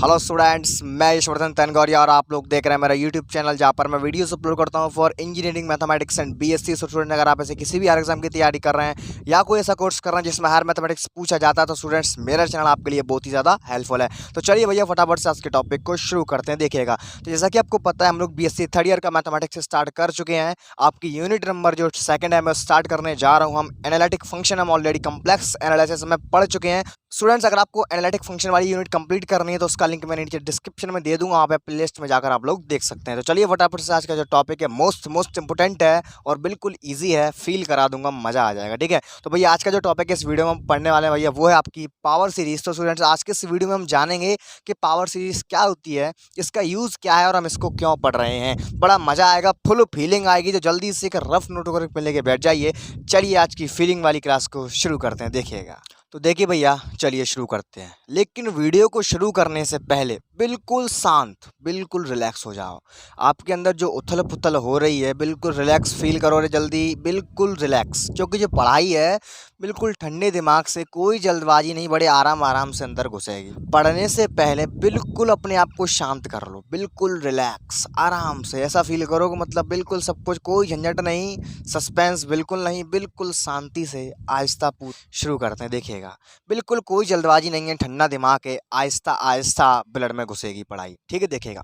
Hello students, मैं यशवर्धन तनगौरिया और आप लोग देख रहे हैं मेरा यूट्यूब चैनल जहाँ पर मैं वीडियोस अपलोड करता हूँ for engineering mathematics and BSc. Student अगर आप ऐसे किसी भी हर एग्जाम की तैयारी कर रहे हैं या कोई ऐसा कोर्स कर रहे हैं जिसमें हर मैथमेटिक्स पूछा जाता है तो स्टूडेंट्स मेरा चैनल आपके लिए बहुत ही ज़्यादा हेल्पफुल है। तो चलिए भैया फटाफट से आज के टॉपिक को शुरू करते हैं। देखिएगा, तो जैसा कि आपको पता है हम लोग बीएससी थर्ड ईयर का मैथमेटिक्स स्टार्ट कर चुके हैं। आपकी यूनिट नंबर जो सेकंड है मैं स्टार्ट करने जा रहा हूँ। हम एनालिटिक फंक्शन हम ऑलरेडी कम्प्लेक्स एनालिसिस में पढ़ चुके हैं। स्टूडेंट्स अगर आपको एनालिटिक फंक्शन वाली यूनिट कंप्लीट करनी है तो उसका लिंक मैंने नीचे डिस्क्रिप्शन में दे दूंगा, वहाँ पे प्लेलिस्ट में जाकर आप लोग देख सकते हैं। तो चलिए फटाफट से आज का जो टॉपिक है मोस्ट इंपोर्टेंट है और बिल्कुल इजी है, फील करा दूंगा, मजा आ जाएगा। ठीक है, तो भैया आज का जो टॉपिक है इस वीडियो में हम पढ़ने वाले हैं भैया वो है आपकी पावर सीरीज। तो स्टूडेंट्स आज के इस वीडियो में हम जानेंगे कि पावर सीरीज क्या होती है, इसका यूज़ क्या है और हम इसको क्यों पढ़ रहे हैं। बड़ा मजा आएगा, फुल फीलिंग आएगी। तो जल्दी से एक रफ नोट पे लेके बैठ जाइए। चलिए आज की फीलिंग वाली क्लास को शुरू करते हैं। देखिएगा, तो देखिए भैया चलिए शुरू करते हैं, लेकिन वीडियो को शुरू करने से पहले बिल्कुल शांत, बिल्कुल रिलैक्स हो जाओ। आपके अंदर जो उथल पुथल हो रही है बिल्कुल रिलैक्स फील करो रे, जल्दी बिल्कुल रिलैक्स, क्योंकि जो पढ़ाई है बिल्कुल ठंडे दिमाग से, कोई जल्दबाजी नहीं, बड़े आराम आराम से अंदर घुसेगी। पढ़ने से पहले बिल्कुल अपने आप को शांत कर लो, बिल्कुल रिलैक्स आराम से, ऐसा फील करो कि मतलब बिल्कुल सब कुछ, कोई झंझट नहीं, सस्पेंस बिल्कुल नहीं, बिल्कुल शांति से आहिस्ता शुरू करते हैं। देखिएगा, बिल्कुल कोई जल्दबाजी नहीं है, ठंडा दिमाग है, आहिस्ता आहिस्ता ब्लड में घुसेगी पढ़ाई। ठीक है, देखिएगा,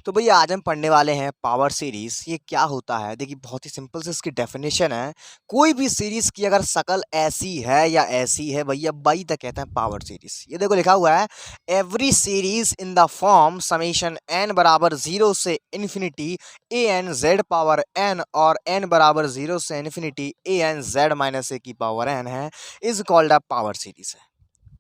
तो भैया आज हम पढ़ने वाले हैं पावर सीरीज। ये क्या होता है, देखिए बहुत ही सिंपल से इसकी डेफिनेशन है। कोई भी सीरीज की अगर शकल ऐसी है या ऐसी है भैया बाई तक कहते हैं पावर सीरीज। ये देखो लिखा हुआ है, every series in the form summation n बराबर 0 से infinity a N Z power n और n बराबर 0 से infinity a N Z minus ए की पावर n है, is called a power series है।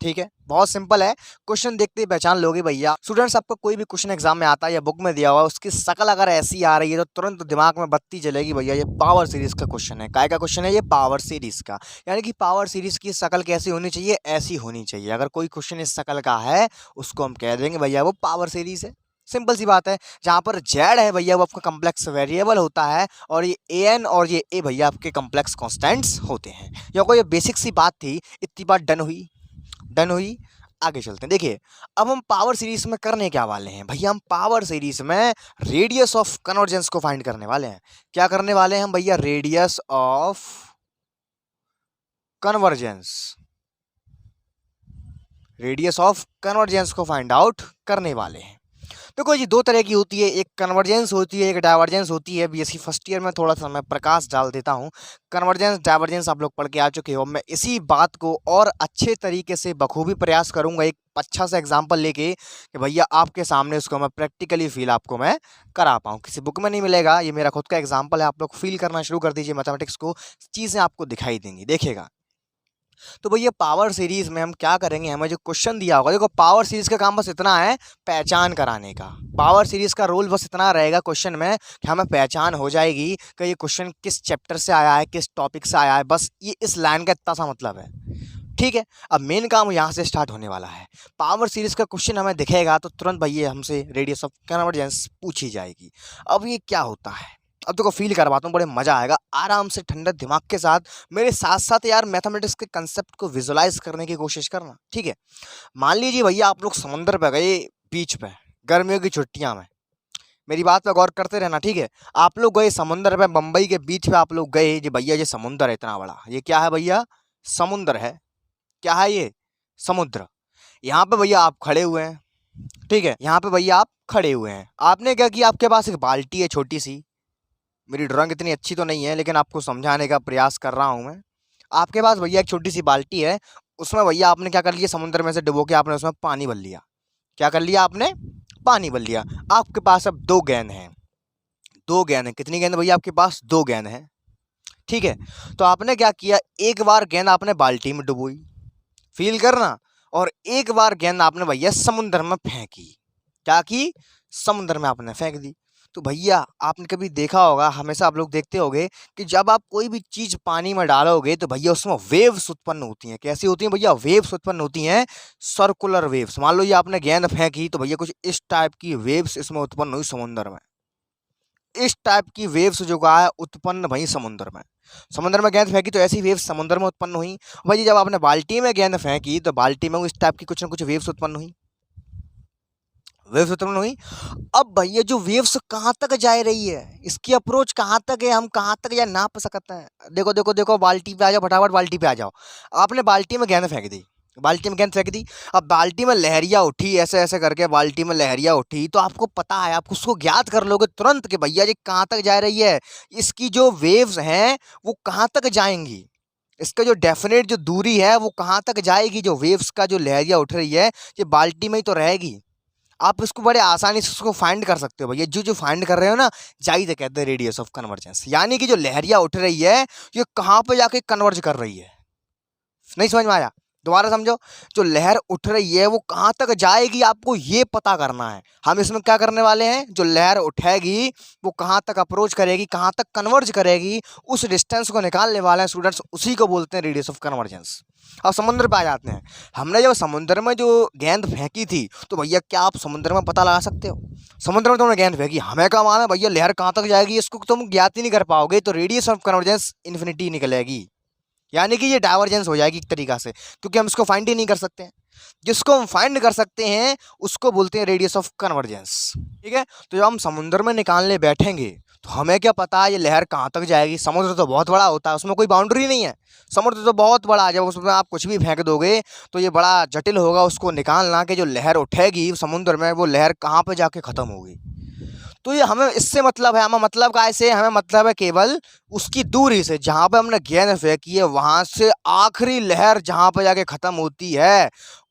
ठीक है, बहुत सिंपल है, क्वेश्चन देखते ही पहचान लोगे भैया। स्टूडेंट्स आपको कोई भी क्वेश्चन एग्जाम में आता है या बुक में दिया हुआ, उसकी शकल अगर ऐसी आ रही है तो तुरंत दिमाग में बत्ती जलेगी भैया, ये पावर सीरीज का क्वेश्चन है। काय का क्वेश्चन है ये? पावर सीरीज का। यानी कि पावर सीरीज की शकल कैसी होनी चाहिए? ऐसी होनी चाहिए। अगर कोई क्वेश्चन इस शकल का है उसको हम कह देंगे भैया वो पावर सीरीज है। सिंपल सी बात है। जहां पर जेड है भैया वो आपका कम्प्लेक्स वेरिएबल होता है और ये ए एन और ये ए भैया आपके कम्प्लेक्स कॉन्स्टेंट्स होते हैं। या कोई बेसिक सी बात थी, इतनी बात डन हुई, डन हुई। आगे चलते हैं। देखिए, अब हम पावर सीरीज में करने क्या वाले हैं भैया? हम पावर सीरीज में रेडियस ऑफ कन्वर्जेंस को फाइंड करने वाले हैं। क्या करने वाले हैं हम भैया? Radius of convergence, radius of convergence को फाइंड आउट करने वाले हैं। देखो जी, दो तरह की होती है, एक कन्वर्जेंस होती है, एक डाइवर्जेंस होती है। बीएससी फर्स्ट ईयर में थोड़ा सा मैं प्रकाश डाल देता हूँ। कन्वर्जेंस डाइवर्जेंस आप लोग पढ़ के आ चुके हो। मैं इसी बात को और अच्छे तरीके से बखूबी प्रयास करूंगा एक अच्छा सा एग्जाम्पल लेके कि भैया आपके सामने उसको मैं प्रैक्टिकली फील आपको मैं करा पाऊँ। किसी बुक में नहीं मिलेगा, ये मेरा खुद का एग्जाम्पल है। आप लोग फील करना शुरू कर दीजिए मैथमेटिक्स को, चीज़ें आपको दिखाई देंगी। देखिएगा, तो भैया पावर सीरीज में हम क्या करेंगे, हमें जो क्वेश्चन दिया होगा, देखो पावर सीरीज का काम बस इतना है, पहचान कराने का। पावर सीरीज का रोल बस इतना रहेगा क्वेश्चन में कि हमें पहचान हो जाएगी कि ये क्वेश्चन किस चैप्टर से आया है, किस टॉपिक से आया है, बस ये इस लाइन का इतना सा मतलब है। ठीक है, अब मेन काम यहाँ से स्टार्ट होने वाला है। पावर सीरीज का क्वेश्चन हमें दिखेगा तो तुरंत भैया हमसे रेडियस ऑफ कन्वर्जेंस पूछी जाएगी। अब ये क्या होता है, अब तो को फील करवाता हूँ, बड़े मजा आएगा। आराम से ठंडे दिमाग के साथ मेरे साथ साथ यार मैथमेटिक्स के कंसेप्ट को विजुलाइज करने की कोशिश करना। ठीक है, मान लीजिए भैया आप लोग समुद्र पे गए, बीच पे, गर्मियों की छुट्टियां में, मेरी बात पे गौर करते रहना। ठीक है, आप लोग गए समुद्र पे, बंबई के बीच पे आप लोग गए जी भैया, ये समुद्र है इतना बड़ा, ये क्या है भैया? समुद्र है। क्या है ये? समुद्र। यहाँ पे भैया आप खड़े हुए हैं। ठीक है, यहाँ पे भैया आप खड़े हुए हैं, आपने क्या किया, आपके पास एक बाल्टी है छोटी सी। मेरी ड्राइंग इतनी अच्छी तो नहीं है लेकिन आपको समझाने का प्रयास कर रहा हूँ मैं। आपके पास भैया एक छोटी सी बाल्टी है, उसमें भैया आपने क्या कर लिया, समुद्र में से डुबो के आपने उसमें पानी भर लिया। क्या कर लिया आपने? पानी भर लिया। आपके पास अब दो गेंद हैं, दो गेंद हैं। कितनी गेंद भैया आपके पास? दो गेंद हैं। ठीक है, तो आपने क्या किया, एक बार गेंद आपने बाल्टी में डुबोई, फील करना, और एक बार गेंद आपने भैया समुद्र में फेंकी। क्या की? समुद्र में आपने फेंक दी। तो भैया आपने कभी देखा होगा, हमेशा आप लोग देखते होंगे कि जब आप कोई भी चीज पानी में डालोगे तो भैया उसमें वेव्स उत्पन्न होती हैं। कैसी होती हैं भैया? वेव्स उत्पन्न होती हैं, सर्कुलर वेव्स। मान लो ये आपने गेंद फेंकी तो भैया कुछ इस टाइप की वेव्स इसमें उत्पन्न हुई समुद्र में। इस टाइप की वेव्स जो है उत्पन्न भई समुद्र में। समुद्र में गेंद फेंकी तो ऐसी वेव्स समुद्र में उत्पन्न हुई। भाई जब आपने बाल्टी में गेंद फेंकी तो बाल्टी में इस टाइप की कुछ ना कुछ वेव्स उत्पन्न हुई। वेव्स उत्पन्न हुई। अब भैया जो वेव्स कहाँ तक जा रही है, इसकी अप्रोच कहाँ तक है, हम कहाँ तक या नाप सकते हैं। देखो देखो देखो, बाल्टी पे आ जाओ, फटाफट बाल्टी पे आ जाओ। आपने बाल्टी में गेंद फेंक दी, बाल्टी में गेंद फेंक दी। अब बाल्टी में लहरिया उठी, ऐसे ऐसे करके बाल्टी में लहरिया उठी, तो आपको पता है, आप उसको ज्ञात कर लोगे तुरंत कि भैया ये कहाँ तक जा रही है, इसकी जो वेव्स हैं वो कहाँ तक जाएंगी, इसका जो डेफिनेट जो दूरी है वो कहाँ तक जाएगी। जो वेव्स का जो लहरिया उठ रही है ये बाल्टी में ही तो रहेगी। आप इसको बड़े आसानी से उसको फाइंड कर सकते हो भैया। जो जो फाइंड कर रहे हो ना, जाइए कहते हैं रेडियस ऑफ कन्वर्जेंस, यानी कि जो लहरिया उठ रही है ये कहाँ पे जाके कन्वर्ज कर रही है। नहीं समझ में आया? दोबारा समझो, जो लहर उठ रही है वो कहाँ तक जाएगी आपको ये पता करना है। हम इसमें क्या करने वाले हैं, जो लहर उठेगी वो कहाँ तक अप्रोच करेगी, कहाँ तक कन्वर्ज करेगी, उस डिस्टेंस को निकालने वाले हैं स्टूडेंट्स, उसी को बोलते हैं रेडियस ऑफ कन्वर्जेंस। अब समुद्र पे आ जाते हैं। हमने जब समुद्र में जो गेंद फेंकी थी, तो भैया क्या आप समुद्र में पता लगा सकते हो? समुद्र में तुमने गेंद फेंकी, हमें क्या मालूम है भैया लहर कहाँ तक जाएगी, इसको तुम ज्ञात ही नहीं कर पाओगे, तो रेडियस ऑफ कन्वर्जेंस इन्फिनिटी निकलेगी, यानी कि ये डाइवर्जेंस हो जाएगी एक तरीका से, क्योंकि हम इसको फाइंड ही नहीं कर सकते हैं। जिसको हम फाइंड कर सकते हैं उसको बोलते हैं रेडियस ऑफ कन्वर्जेंस। ठीक है, तो जब हम समुद्र में निकालने बैठेंगे तो हमें क्या पता है ये लहर कहाँ तक जाएगी। समुद्र तो बहुत बड़ा होता है, उसमें कोई बाउंड्री नहीं है। समुद्र तो बहुत बड़ा है, जब उसमें आप कुछ भी फेंक दोगे तो ये बड़ा जटिल होगा उसको निकालना कि जो लहर उठेगी समुद्र में वो लहर कहाँ पर जाके ख़त्म होगी। तो ये हमें इससे मतलब है, हमें मतलब का ऐसे हमें मतलब है केवल उसकी दूरी से, जहाँ पे हमने गेंद फेंकी है वहाँ से आखिरी लहर जहाँ पे जाके ख़त्म होती है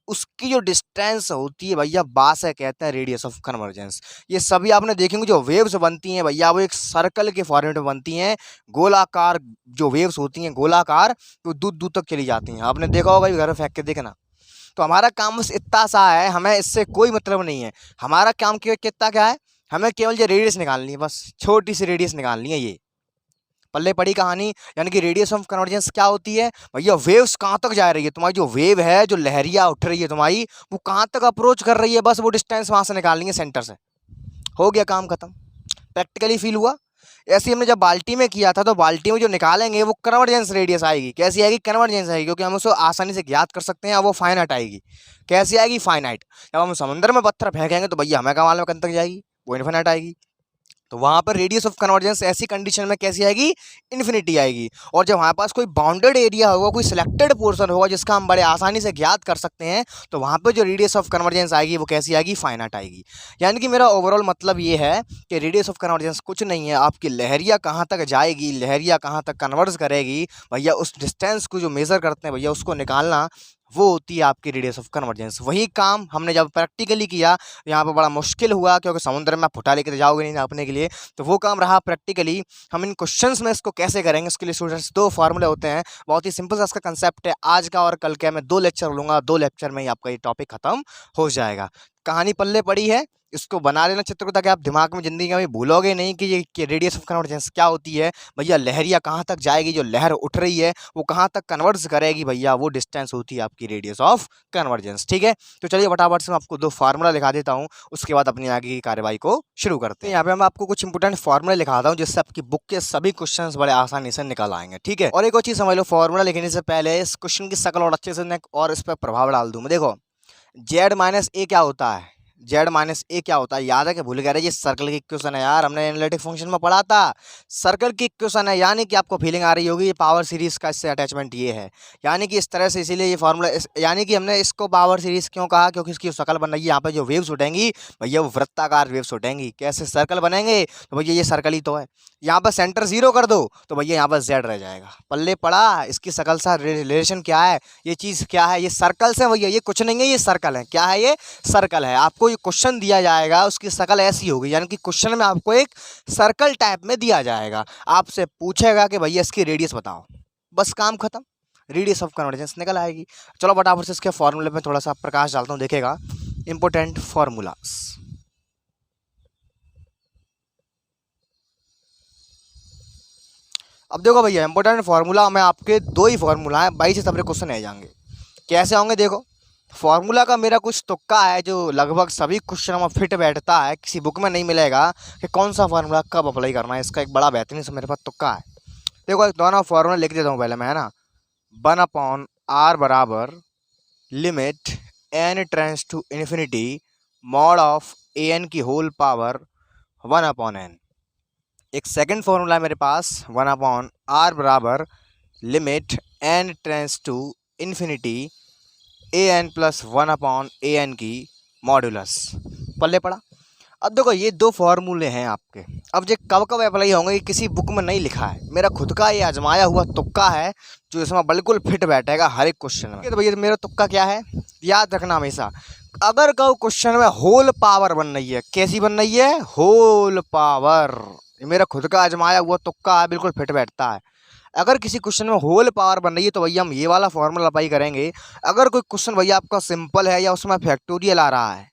उसकी जो डिस्टेंस होती है भैया, बास है कहते हैं रेडियस ऑफ कन्वर्जेंस। ये सभी आपने देखेंगे जो वेव्स बनती हैं भैया वो एक सर्कल के फॉर्मेट में बनती हैं, गोलाकार जो वेव्स होती हैं गोलाकार, तो दूर दूर तक चली जाती हैं। आपने देखा होगा, घर में फेंक के देखना। तो हमारा काम बस इतना सा है, हमें इससे कोई मतलब नहीं है। हमारा काम कितना क्या है, हमें केवल ये रेडियस निकालनी है, बस छोटी सी रेडियस निकालनी है। ये पल्ले पड़ी कहानी, यानी कि रेडियस ऑफ कन्वर्जेंस क्या होती है भैया, वेव्स कहाँ तक जा रही है तुम्हारी, जो वेव है जो लहरिया उठ रही है तुम्हारी वो कहाँ तक अप्रोच कर रही है, बस वो डिस्टेंस वहाँ से निकालनी है सेंटर से। हो गया काम खत्म। प्रैक्टिकली फील हुआ। ऐसे ही हमने जब बाल्टी में किया था, तो बाल्टी में जो निकालेंगे वो कन्वर्जेंस रेडियस आएगी। कैसी आएगी? कन्वर्जेंस आएगी, क्योंकि हम उसको आसानी से ज्ञात कर सकते हैं। अब वो फाइनाइट आएगी। कैसी आएगी? फाइनाइट। जब हम समुद्र में पत्थर फेंकेंगे तो भैया हमें क्या मालूम कहाँ तक जाएगी, वो इनफिनाइट आएगी। तो वहाँ पर रेडियस ऑफ कन्वर्जेंस ऐसी कंडीशन में कैसी आएगी? इन्फिनिटी आएगी। और जब हमारे पास कोई बाउंडेड एरिया होगा, कोई सिलेक्टेड पोर्शन होगा जिसका हम बड़े आसानी से ज्ञात कर सकते हैं, तो वहाँ पर जो रेडियस ऑफ कन्वर्जेंस आएगी वो कैसी आएगी? फाइनाइट आएगी। यानी कि मेरा ओवरऑल मतलब ये है कि रेडियस ऑफ कन्वर्जेंस कुछ नहीं है, आपकी लहरिया कहाँ तक जाएगी, लहरिया कहाँ तक कन्वर्ज करेगी भैया, उस डिस्टेंस को जो मेज़र करते हैं भैया उसको निकालना, वो होती है आपकी रेडियस ऑफ कन्वर्जेंस। वही काम हमने जब प्रैक्टिकली किया, यहाँ पर बड़ा मुश्किल हुआ क्योंकि समुद्र में आप फुटा लेके जाओगे नहीं नापने के लिए, तो वो काम रहा प्रैक्टिकली। हम इन क्वेश्चंस में इसको कैसे करेंगे, उसके लिए स्टूडेंट्स दो फार्मूले होते हैं। बहुत ही सिंपल सा इसका कंसेप्ट है। आज का और कल का मैं 2 लेक्चर लूँगा, 2 लेक्चर में ही आपका ये टॉपिक खत्म हो जाएगा। कहानी पल्ले पड़ी है, इसको बना लेना चित्र को, ताकि आप दिमाग में ज़िंदगी में भूलोगे नहीं कि ये कि रेडियस ऑफ कन्वर्जेंस क्या होती है भैया। लहरिया कहाँ तक जाएगी, जो लहर उठ रही है वो कहाँ तक कन्वर्ज करेगी भैया, वो डिस्टेंस होती है आपकी रेडियस ऑफ कन्वर्जेंस। ठीक है, तो चलिए फटाफट से मैं आपको 2 फार्मूला लिखा देता हूँ, उसके बाद अपनी आगे की कार्यवाही को शुरू करते हैं। यहाँ पे मैं आपको कुछ इंपोर्टेंट फार्मूला लिखाता हूँ जिससे आपकी बुक के सभी क्वेश्चन बड़े आसानी से निकल आएंगे। ठीक है, और एक और चीज़ समझ लो, फार्मूला लिखने से पहले इस क्वेश्चन की शकल और अच्छे से और इस पर प्रभाव डाल दूँ मैं। देखो, जेड माइनस ए क्या होता है, जेड माइनस ए क्या होता है, याद है कि भूल गए? ये सर्कल की इक्वेशन है यार, हमने एनालिटिक फंक्शन में पढ़ा था। सर्कल की इक्वेशन है, यानी कि आपको फीलिंग आ रही होगी ये पावर सीरीज का इससे अटैचमेंट ये है, यानी कि इस तरह से, इसीलिए ये फार्मूला यानी कि हमने इसको पावर सीरीज क्यों कहा, क्योंकि इसकी शक्ल बन रही है। यहाँ पे जो वेव्स उठेंगी भैया वो वृत्ताकार वेव्स उठेंगी। कैसे सर्कल बनेंगे, तो भैया ये सर्कल ही तो है। यहाँ पर सेंटर 0 कर दो तो भैया यहाँ पर जेड रह जाएगा। पल्ले पड़ा, इसकी शकल सा रिलेशन क्या है, ये चीज़ क्या है, ये सर्कल से भैया, ये कुछ नहीं है, ये सर्कल है। क्या है? ये सर्कल है। आपको ये क्वेश्चन दिया जाएगा, उसकी शकल ऐसी होगी, यानी कि क्वेश्चन में आपको एक सर्कल टाइप में दिया जाएगा। आपसे पूछेगा कि भैया इसकी रेडियस बताओ, बस काम खत्म, रेडियस ऑफ कन्वर्जेंस निकल आएगी। चलो फटाफट से इसके फॉर्मूले में थोड़ा सा प्रकाश डालता हूँ, देखेगा इंपॉर्टेंट फॉर्मूलास। अब देखो भैया, इंपॉर्टेंट फार्मूला में आपके 2 ही फार्मूला हैं, 22 से सबरे क्वेश्चन आ जाएंगे। कैसे होंगे? देखो, फार्मूला का मेरा कुछ तुक्का है जो लगभग सभी क्वेश्चन में फिट बैठता है, किसी बुक में नहीं मिलेगा कि कौन सा फार्मूला कब अप्लाई करना है। इसका एक बड़ा बेहतरीन सा मेरे पास तुक्का है। देखो, दोनों फार्मूला लिख देता हूँ पहले मैं, है ना। 1/r बराबर limit n tends to infinity mod of a n की होल पावर 1/n। एक सेकंड फॉर्मूला है मेरे पास 1/r बराबर limit n tends to infinity a n plus 1/an की मॉड्यूलस। पल्ले पड़ा। अब देखो ये दो फॉर्मूले हैं आपके। अब ये कब कब अप्लाई होंगे ये किसी बुक में नहीं लिखा है, मेरा खुद का ये आजमाया हुआ तुक्का है जो इसमें बिल्कुल फिट बैठेगा हर एक क्वेश्चन में। तो भैया मेरा तुक्का क्या है, याद रखना हमेशा, अगर कहो क्वेश्चन में होल पावर बन रही है, कैसी बन रही है, होल पावर, ये मेरा खुद का आजमाया हुआ तुक्का है, बिल्कुल फिट बैठता है। अगर किसी क्वेश्चन में होल पावर बन रही है तो भैया हम ये वाला फॉर्मूला अप्लाई करेंगे। अगर कोई क्वेश्चन भैया आपका सिंपल है या उसमें फैक्टोरियल आ रहा है,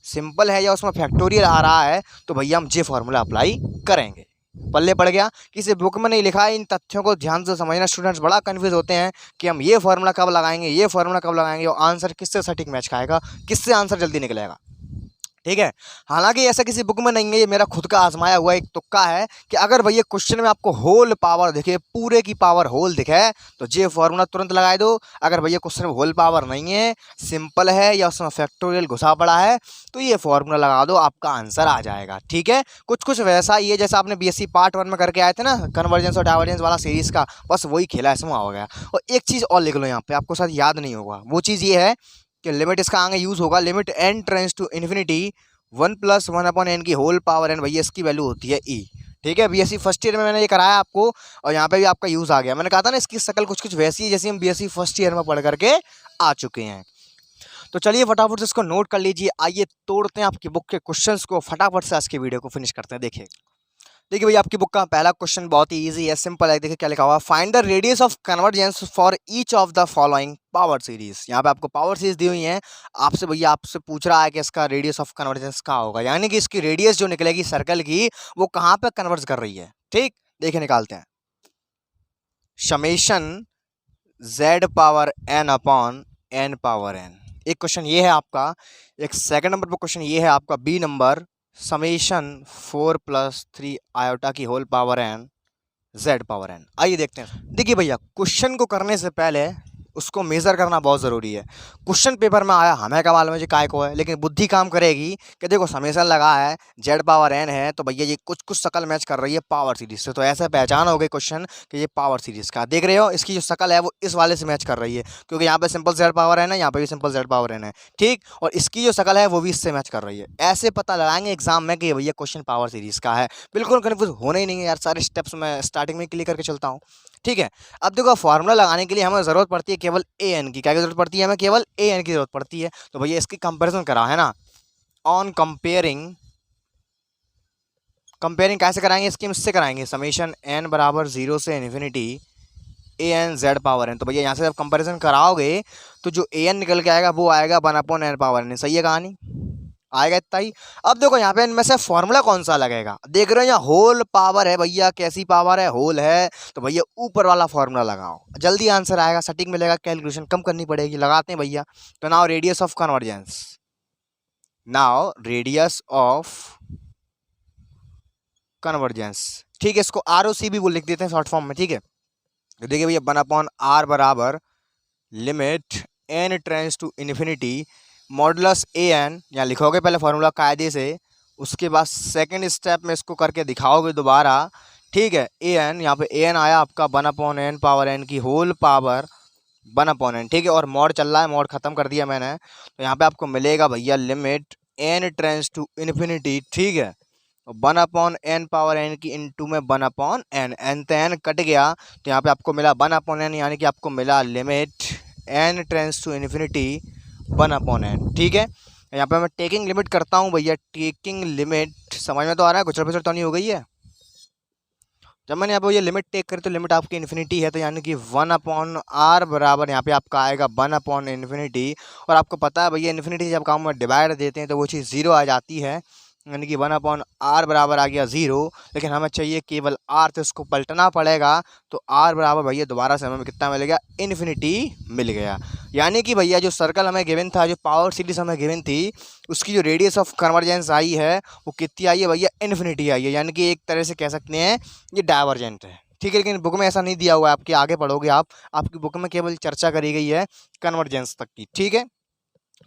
सिंपल है या उसमें फैक्टोरियल आ रहा है, तो भैया हम ये फॉर्मूला अप्लाई करेंगे। पल्ले पड़ गया। किसी बुक में नहीं लिखा है, इन तथ्यों को ध्यान से समझना। स्टूडेंट्स बड़ा कंफ्यूज होते हैं कि हम ये फॉर्मूला कब लगाएंगे, ये फॉर्मूला कब लगाएंगे, और आंसर किससे सटीक मैच खाएगा, किससे आंसर जल्दी निकलेगा। ठीक है, हालांकि ऐसा किसी बुक में नहीं है, ये मेरा खुद का आजमाया हुआ एक तुक्का है कि अगर भैया क्वेश्चन में आपको होल पावर दिखे, पूरे की पावर होल दिखे, तो ये फॉर्मूला तुरंत लगा दो। अगर भैया क्वेश्चन में होल पावर नहीं है, सिंपल है या उसमें फैक्टोरियल घुसा पड़ा है, तो ये फॉर्मूला लगा दो, आपका आंसर आ जाएगा। ठीक है, कुछ कुछ वैसा ही है जैसा आपने बीएससी पार्ट 1 में करके आए थे ना, कन्वर्जेंस और डाइवर्जेंस वाला सीरीज का, बस वही खेला इसमें हो गया। और एक चीज़ और लिख लो यहाँ पे, आपको शायद याद नहीं होगा, वो चीज़ ये है कि लिमिट इसका आगे यूज़ होगा, limit n tends to infinity 1 + 1/n की होल पावर n, भैया इसकी वैल्यू होती है e। ठीक है, बीएससी फर्स्ट ईयर में मैंने ये कराया आपको, और यहाँ पे भी आपका यूज़ आ गया। मैंने कहा था ना इसकी शक्ल कुछ कुछ वैसी है जैसी हम बीएससी फर्स्ट ईयर में पढ़ करके आ चुके हैं। तो चलिए फटाफट से इसको नोट कर लीजिए। आइए तोड़ते हैं आपकी बुक के क्वेश्चंस को, फटाफट से आज की वीडियो को फिनिश करते हैं। देखिए देखिए भैया आपकी बुक का पहला क्वेश्चन बहुत ही इजी है, सिंपल है। देखिए क्या लिखा हुआ, find the radius of convergence for each of the following power series. यहाँ पे आपको पावर सीरीज दी हुई है, आपसे भैया आपसे पूछ रहा है कि इसका रेडियस ऑफ कन्वर्जेंस क्या होगा, यानी कि इसकी रेडियस जो निकलेगी सर्कल की, वो कहाँ पे कन्वर्ज कर रही है। ठीक, देखिए निकालते हैं। Summation z/n/n। एक क्वेश्चन ये है आपका। एक सेकंड नंबर पर क्वेश्चन ये है आपका बी नंबर, समेशन 4 + 3 आयोटा की होल पावर n z/n। आइए देखते हैं। देखिए भैया क्वेश्चन को करने से पहले उसको मेज़र करना बहुत ज़रूरी है। क्वेश्चन पेपर में आया हमें क्या मालूम है जी काय को है, लेकिन बुद्धि काम करेगी कि देखो समेशन लगा है, z/n है, तो भैया ये कुछ कुछ शक्ल मैच कर रही है पावर सीरीज से, तो ऐसे पहचान हो गई क्वेश्चन कि ये पावर सीरीज का। देख रहे हो इसकी जो शक्ल है वो इस वाले से मैच कर रही है, क्योंकि यहाँ पे सिंपल z/n है, यहाँ पे भी सिंपल z/n है। ठीक, और इसकी जो शक्ल है वो भी इससे मैच कर रही है। ऐसे पता लगाएंगे एग्जाम में कि भैया क्वेश्चन पावर सीरीज का है। बिल्कुल कन्फ्यूज होना ही नहीं है यार, सारे स्टेप्स मैं स्टार्टिंग में क्लियर करके चलता हूँ। ठीक है, अब देखो फार्मूला लगाने के लिए हमें ज़रूरत पड़ती है केवल ए एन की। क्या की जरूरत पड़ती है, हमें केवल ए एन की जरूरत पड़ती है। तो भैया इसकी कंपैरिजन करा है ना, ऑन कंपेयरिंग कैसे कराएंगे, इसकी इससे कराएंगे, समेशन n बराबर 0 से इन्फिनिटी ए एन z/n। तो भैया यहाँ से जब कंपैरिजन कराओगे तो जो ए एन निकल के आएगा वो आएगा 1/n/n। सही है कहानी, आएगा इतना ही। अब देखो यहाँ पे इनमें से फॉर्मूला कौन सा लगेगा, देख रहे हो यहाँ होल पावर है भैया, कैसी पावर है, होल है, तो भैया ऊपर वाला फॉर्मूला लगाओ, जल्दी आंसर आएगा, सटीक मिलेगा, कैलकुलेशन कम करनी पड़ेगी। लगाते हैं भैया। तो now radius of convergence, now radius of convergence, ठीक है, इसको ROC भी वो लिख देते हैं शॉर्ट फॉर्म में। ठीक है, तो देखिए भैया 1/r बराबर limit n tends to infinity modulus a n, यहाँ लिखोगे पहले फॉर्मूला कायदे से, उसके बाद सेकंड स्टेप में इसको करके दिखाओगे दोबारा। ठीक है, ए एन, यहाँ पे ए एन आया आपका 1/n/n की होल पावर 1/n। ठीक है, और मॉड चल रहा है, मॉड खत्म कर दिया मैंने, तो यहाँ पे आपको मिलेगा भैया limit n tends to infinity. ठीक है, 1/n/n की इंटू में 1/n, n तो n कट गया, तो यहाँ पे आपको मिला 1/n, यानी कि आपको मिला limit n tends to infinity 1/n। ठीक है, यहाँ पे मैं टेकिंग लिमिट करता हूँ भैया, टेकिंग लिमिट समझ में तो आ रहा है, गुचर पुचर तो नहीं हो गई है। जब मैंने यहाँ पे ये लिमिट टेक करी तो लिमिट आपकी इन्फिनिटी है, तो यानी कि 1/r बराबर यहाँ पे आपका आएगा 1/इन्फिनिटी। और आपको पता है भैया इन्फिनिटी जब काम में डिवाइड देते हैं तो वो चीज़ 0 आ जाती है, यानी कि 1/r बराबर आ गया 0। लेकिन हमें चाहिए केवल r, तो इसको पलटना पड़ेगा, तो r बराबर भैया दोबारा से हमें कितना मिलेगा, इन्फिनिटी मिल गया। यानी कि भैया जो सर्कल हमें गिवन था, जो पावर सीरीज हमें गिवन थी, उसकी जो रेडियस ऑफ कन्वर्जेंस आई है वो कितनी आई है भैया, इन्फिनिटी आई है। यानी कि एक तरह से कह सकते हैं ये डाइवर्जेंट है। ठीक है, लेकिन बुक में ऐसा नहीं दिया हुआ है, आपके आगे पढ़ोगे आप, आपकी बुक में केवल चर्चा करी गई है कन्वर्जेंस तक की। ठीक है,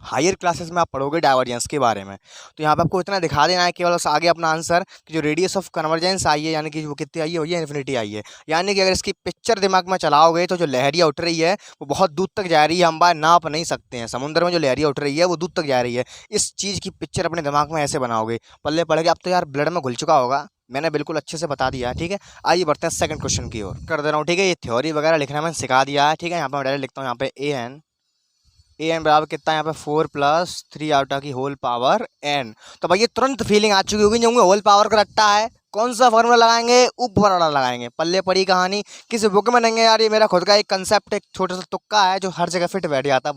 हायर क्लासेस में आप पढ़ोगे डाइवर्जेंस के बारे में, तो यहाँ पे आपको इतना दिखा देना है केवल, उस आगे अपना आंसर कि जो रेडियस ऑफ कन्वर्जेंस आई है यानी कि वो कितनी आई है, वही इन्फिनिटी आई है। यानी कि अगर इसकी पिक्चर दिमाग में चलाओगे तो जो लहरियाँ उठ रही है वो बहुत दूर तक जा रही है, हम बाहर नाप नहीं सकते हैं। समुद्र में जो लहरियाँ उठ रही है वो दूर तक जा रही है। इस चीज़ की पिक्चर अपने दिमाग में ऐसे बनाओगे, पल्ले पड़ गया। अब तो यार ब्लड में घुल चुका होगा, मैंने बिल्कुल अच्छे से बता दिया है, ठीक है। आइए बढ़ते हैं सेकंड क्वेश्चन की ओर, कर दे रहा हूँ, ठीक है। ये थ्योरी वगैरह लिखना मैंने सिखा दिया है, ठीक है। यहाँ पे मैं डायरेक्ट लिखता हूँ, यहाँ पे ए एन बराबर कितना है, यहाँ पे 4+3 आयोटा की होल पावर n। तो भाई ये तुरंत फीलिंग आ चुकी होगी, जो होल पावर का रट्टा है, कौन सा फॉर्मूला लगाएंगे, ऊपर वाला लगाएंगे। पल्ले पड़ी कहानी, किसी बुक में नहीं है यार, ये मेरा खुद का एक कंसेप्ट, एक छोटा सा तुक्का है जो हर जगह फिट बैठ जाता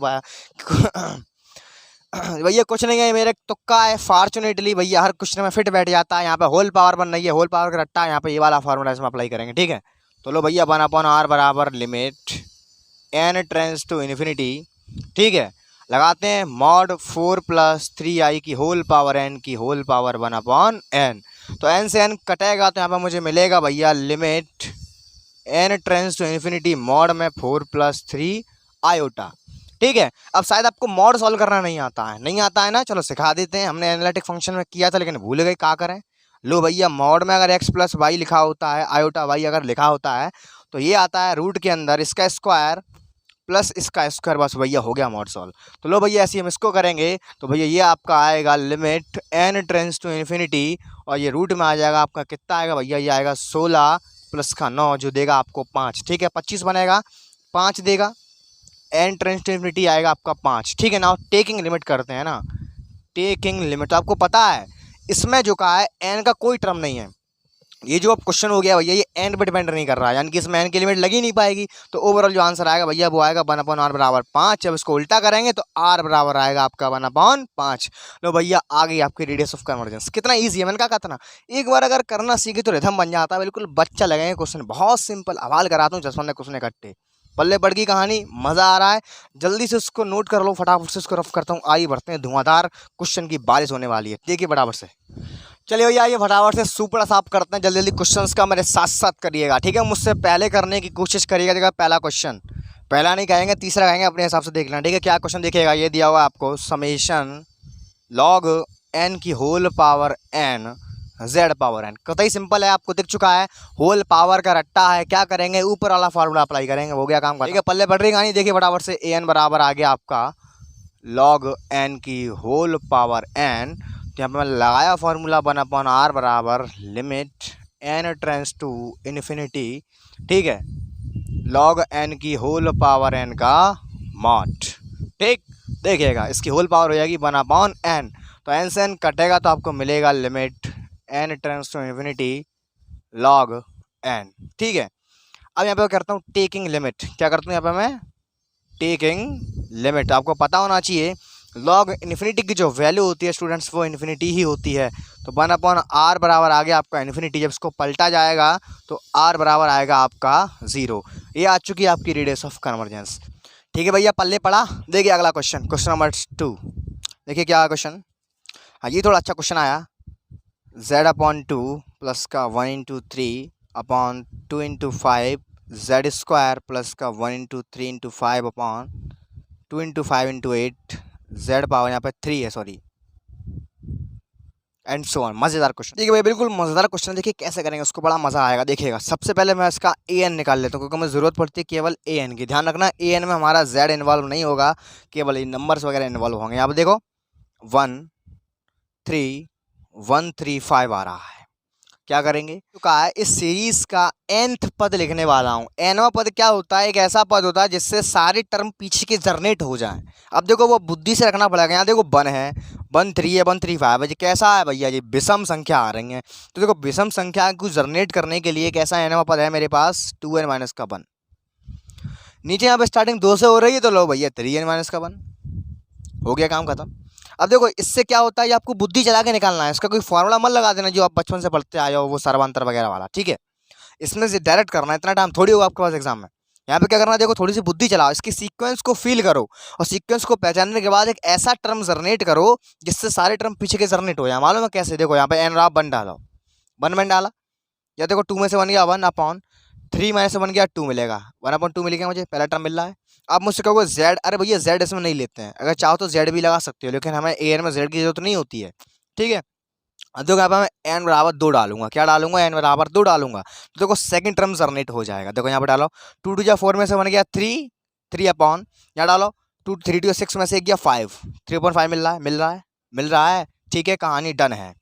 भैया कुछ नहीं है, मेरे तुक्का है, फॉर्चुनेटली भैया हर क्वेश्चन में फिट बैठ जाता है। यहाँ पे होल पावर बन रही है, होल पावर का रट्टा, यहाँ पे ये वाला फॉर्मूला इसमें अप्लाई करेंगे, ठीक है। तो लो भैया 1/r बराबर limit n tends to infinity, ठीक है। लगाते हैं मॉड 4+3i की होल पावर n की होल पावर 1/n। तो n से n कटेगा तो यहाँ पर मुझे मिलेगा भैया limit n tends to infinity mod में 4+3 आयोटा, ठीक है। अब शायद आपको मॉड सॉल्व करना नहीं आता है, नहीं आता है ना, चलो सिखा देते हैं। हमने एनालिटिक फंक्शन में किया था लेकिन भूल गए, क्या करें। लो भैया मॉड में अगर x+y लिखा होता है, आयोटा y अगर लिखा होता है, तो ये आता है रूट के अंदर इसका स्क्वायर प्लस इसका स्क्वायर, बस भैया हो गया मॉड सॉल्व। तो लो भैया ऐसे हम इसको करेंगे तो भैया ये आपका आएगा limit n tends to infinity, और ये रूट में आ जाएगा आपका कितना आएगा भैया, ये आएगा 16 प्लस का 9 जो देगा आपको 5, ठीक है। 25 बनेगा, 5 देगा, n टेंड्स टू इन्फिनिटी आएगा आपका 5, ठीक है ना। टेकिंग लिमिट करते हैं ना, टेकिंग लिमिट, तो आपको पता है इसमें जो कहा है n का कोई टर्म नहीं है। ये जो अब क्वेश्चन हो गया भैया, ये n पर डिपेंड नहीं कर रहा है, यानी कि इसमें n की लिमिट लगी नहीं पाएगी। तो ओवरऑल जो आंसर आएगा भैया वो आएगा 1/r बराबर 5। जब इसको उल्टा करेंगे तो r बराबर आएगा आपका 1/5। लो भैया आ गई आपकी रेडियस ऑफ कन्वर्जेंस। कितना ईजी है, मैंने कहा था ना, एक बार अगर करना सीखे तो रिथम बन जाता है, बिल्कुल बच्चा लगेंगे क्वेश्चन, बहुत सिंपल। हवाल कराता हूँ 10 क्वेश्चन इकट्ठे, पल्ले पड़ की कहानी, मज़ा आ रहा है। जल्दी से उसको नोट कर लो, फटाफट से उसको रफ करता हूँ। आइए बढ़ते हैं, धुआंधार क्वेश्चन की बारिश होने वाली है, देखिए फटाफट से। चलिए भैया ये फटाफट से सुपड़ा साफ करते हैं, जल्दी जल्दी क्वेश्चंस का मेरे साथ साथ करिएगा, ठीक है। मुझसे पहले करने की कोशिश करिएगा। देखा पहला क्वेश्चन, पहला नहीं कहेंगे, तीसरा कहेंगे, अपने हिसाब से देख लेना, ठीक है। क्या क्वेश्चन देखिएगा, ये दिया हुआ आपको समेशन लॉग n की whole power n z power n। कतई सिंपल है, आपको दिख चुका है, होल पावर का रट्टा है। क्या करेंगे, ऊपर वाला फार्मूला अप्लाई करेंगे, हो गया काम का, ठीक है। पल्ले पड़ रही कहानी, देखिए फटाफट से an बराबर आ गया आपका लॉग n की होल पावर n। तो यहाँ पर मैं लगाया फॉर्मूला 1/r बराबर limit n tends to infinity, ठीक है, लॉग n की होल पावर n का मॉड, ठीक। देखिएगा इसकी होल पावर हो जाएगी 1/n, तो n से n कटेगा तो आपको मिलेगा limit n tends to infinity log n, ठीक है। अब यहाँ पे करता हूँ टेकिंग लिमिट, क्या करता हूँ यहाँ पे मैं, टेकिंग लिमिट। आपको पता होना चाहिए लॉग इन्फिनिटी की जो वैल्यू होती है स्टूडेंट्स, वो इन्फिनिटी ही होती है। तो 1/r बराबर आ गया आपका इन्फिनिटी, जब इसको पलटा जाएगा तो r बराबर आएगा आपका 0। ये आ चुकी है आपकी रेडियस ऑफ कन्वर्जेंस, ठीक है भैया, पल्ले पड़ा। देखिए अगला क्वेश्चन, क्वेश्चन नंबर 2, देखिए क्या क्वेश्चन। हाँ ये थोड़ा अच्छा क्वेश्चन आया, z/2 प्लस का 1/3 अपॉन 2/5 z² प्लस का 1/3 अपॉन 2/5 z पावर यहाँ पे 3 है, सॉरी, एंड सो ऑन। मज़ेदार क्वेश्चन, ठीक है भाई, बिल्कुल मज़ेदार क्वेश्चन। देखिए कैसे करेंगे उसको, बड़ा मज़ा आएगा। देखिएगा सबसे पहले मैं इसका an निकाल लेता हूँ, क्योंकि हमें ज़रूरत पड़ती है केवल an की। ध्यान रखना an में हमारा z इन्वॉल्व नहीं होगा, केवल ये नंबर्स वगैरह इन्वॉल्व होंगे। यहाँ पर देखो 13135 आ रहा है। क्या करेंगे, तो कहा है इस सीरीज का nth पद लिखने वाला हूँ। nवां पद क्या होता है, एक ऐसा पद होता है जिससे सारे टर्म पीछे के जरनेट हो जाएं। अब देखो वो बुद्धि से रखना पड़ेगा। यहाँ देखो 1 है, 1 3 है, 1 3 5 है, कैसा है भैया, ये विषम संख्या आ रही है। तो देखो विषम संख्या को जरनेट करने के लिए कैसा nवां पद है मेरे पास, 2n-1। नीचे यहाँ पे स्टार्टिंग 2 से हो रही है, तो लो भैया 3n-1 हो गया, काम खत्म। अब देखो इससे क्या होता है, ये आपको बुद्धि चला के निकालना है। इसका कोई फॉर्मूला मत लगा देना जो आप बचपन से पढ़ते आए हो, वो सर्वांतर वगैरह वाला, ठीक है। इसमें से डायरेक्ट करना है, इतना टाइम थोड़ी होगा आपके पास एग्जाम में। यहाँ पे क्या करना है, देखो थोड़ी सी बुद्धि चलाओ, इसकी सीक्वेंस को फील करो, और सीक्वेंस को पहचानने के बाद एक ऐसा टर्म जरनेट करो जिससे सारे टर्म पीछे के जरनेट हो जाए। मालूम है कैसे, देखो यहाँ पे एन आप 1 डालो, 1 मैंने डाला, या देखो 2 में से 1 गया 1/3 -1 गया 2 मिलेगा, 1/2 मिल गया मुझे, पहला टर्म मिल रहा है। आप मुझसे कहोगे जेड, अरे भैया जेड इसमें नहीं लेते हैं, अगर चाहो तो जेड भी लगा सकते हो, लेकिन हमें एन में जेड की जरूरत नहीं होती है। ठीक है, अब देखो यहाँ पे मैं एन बराबर 2 डालूंगा, क्या डालूंगा, एन बराबर 2 डालूंगा, तो देखो सेकंड टर्म जनरेट हो जाएगा। देखो यहाँ पे डालो 2 टू जा 4 में से बन गया 3, 3 अपॉन, यहाँ डालो 2 3 टू 6 में से एक गया 5, 3/5 मिल रहा है, मिल रहा है, मिल रहा है। ठीक है, कहानी डन है।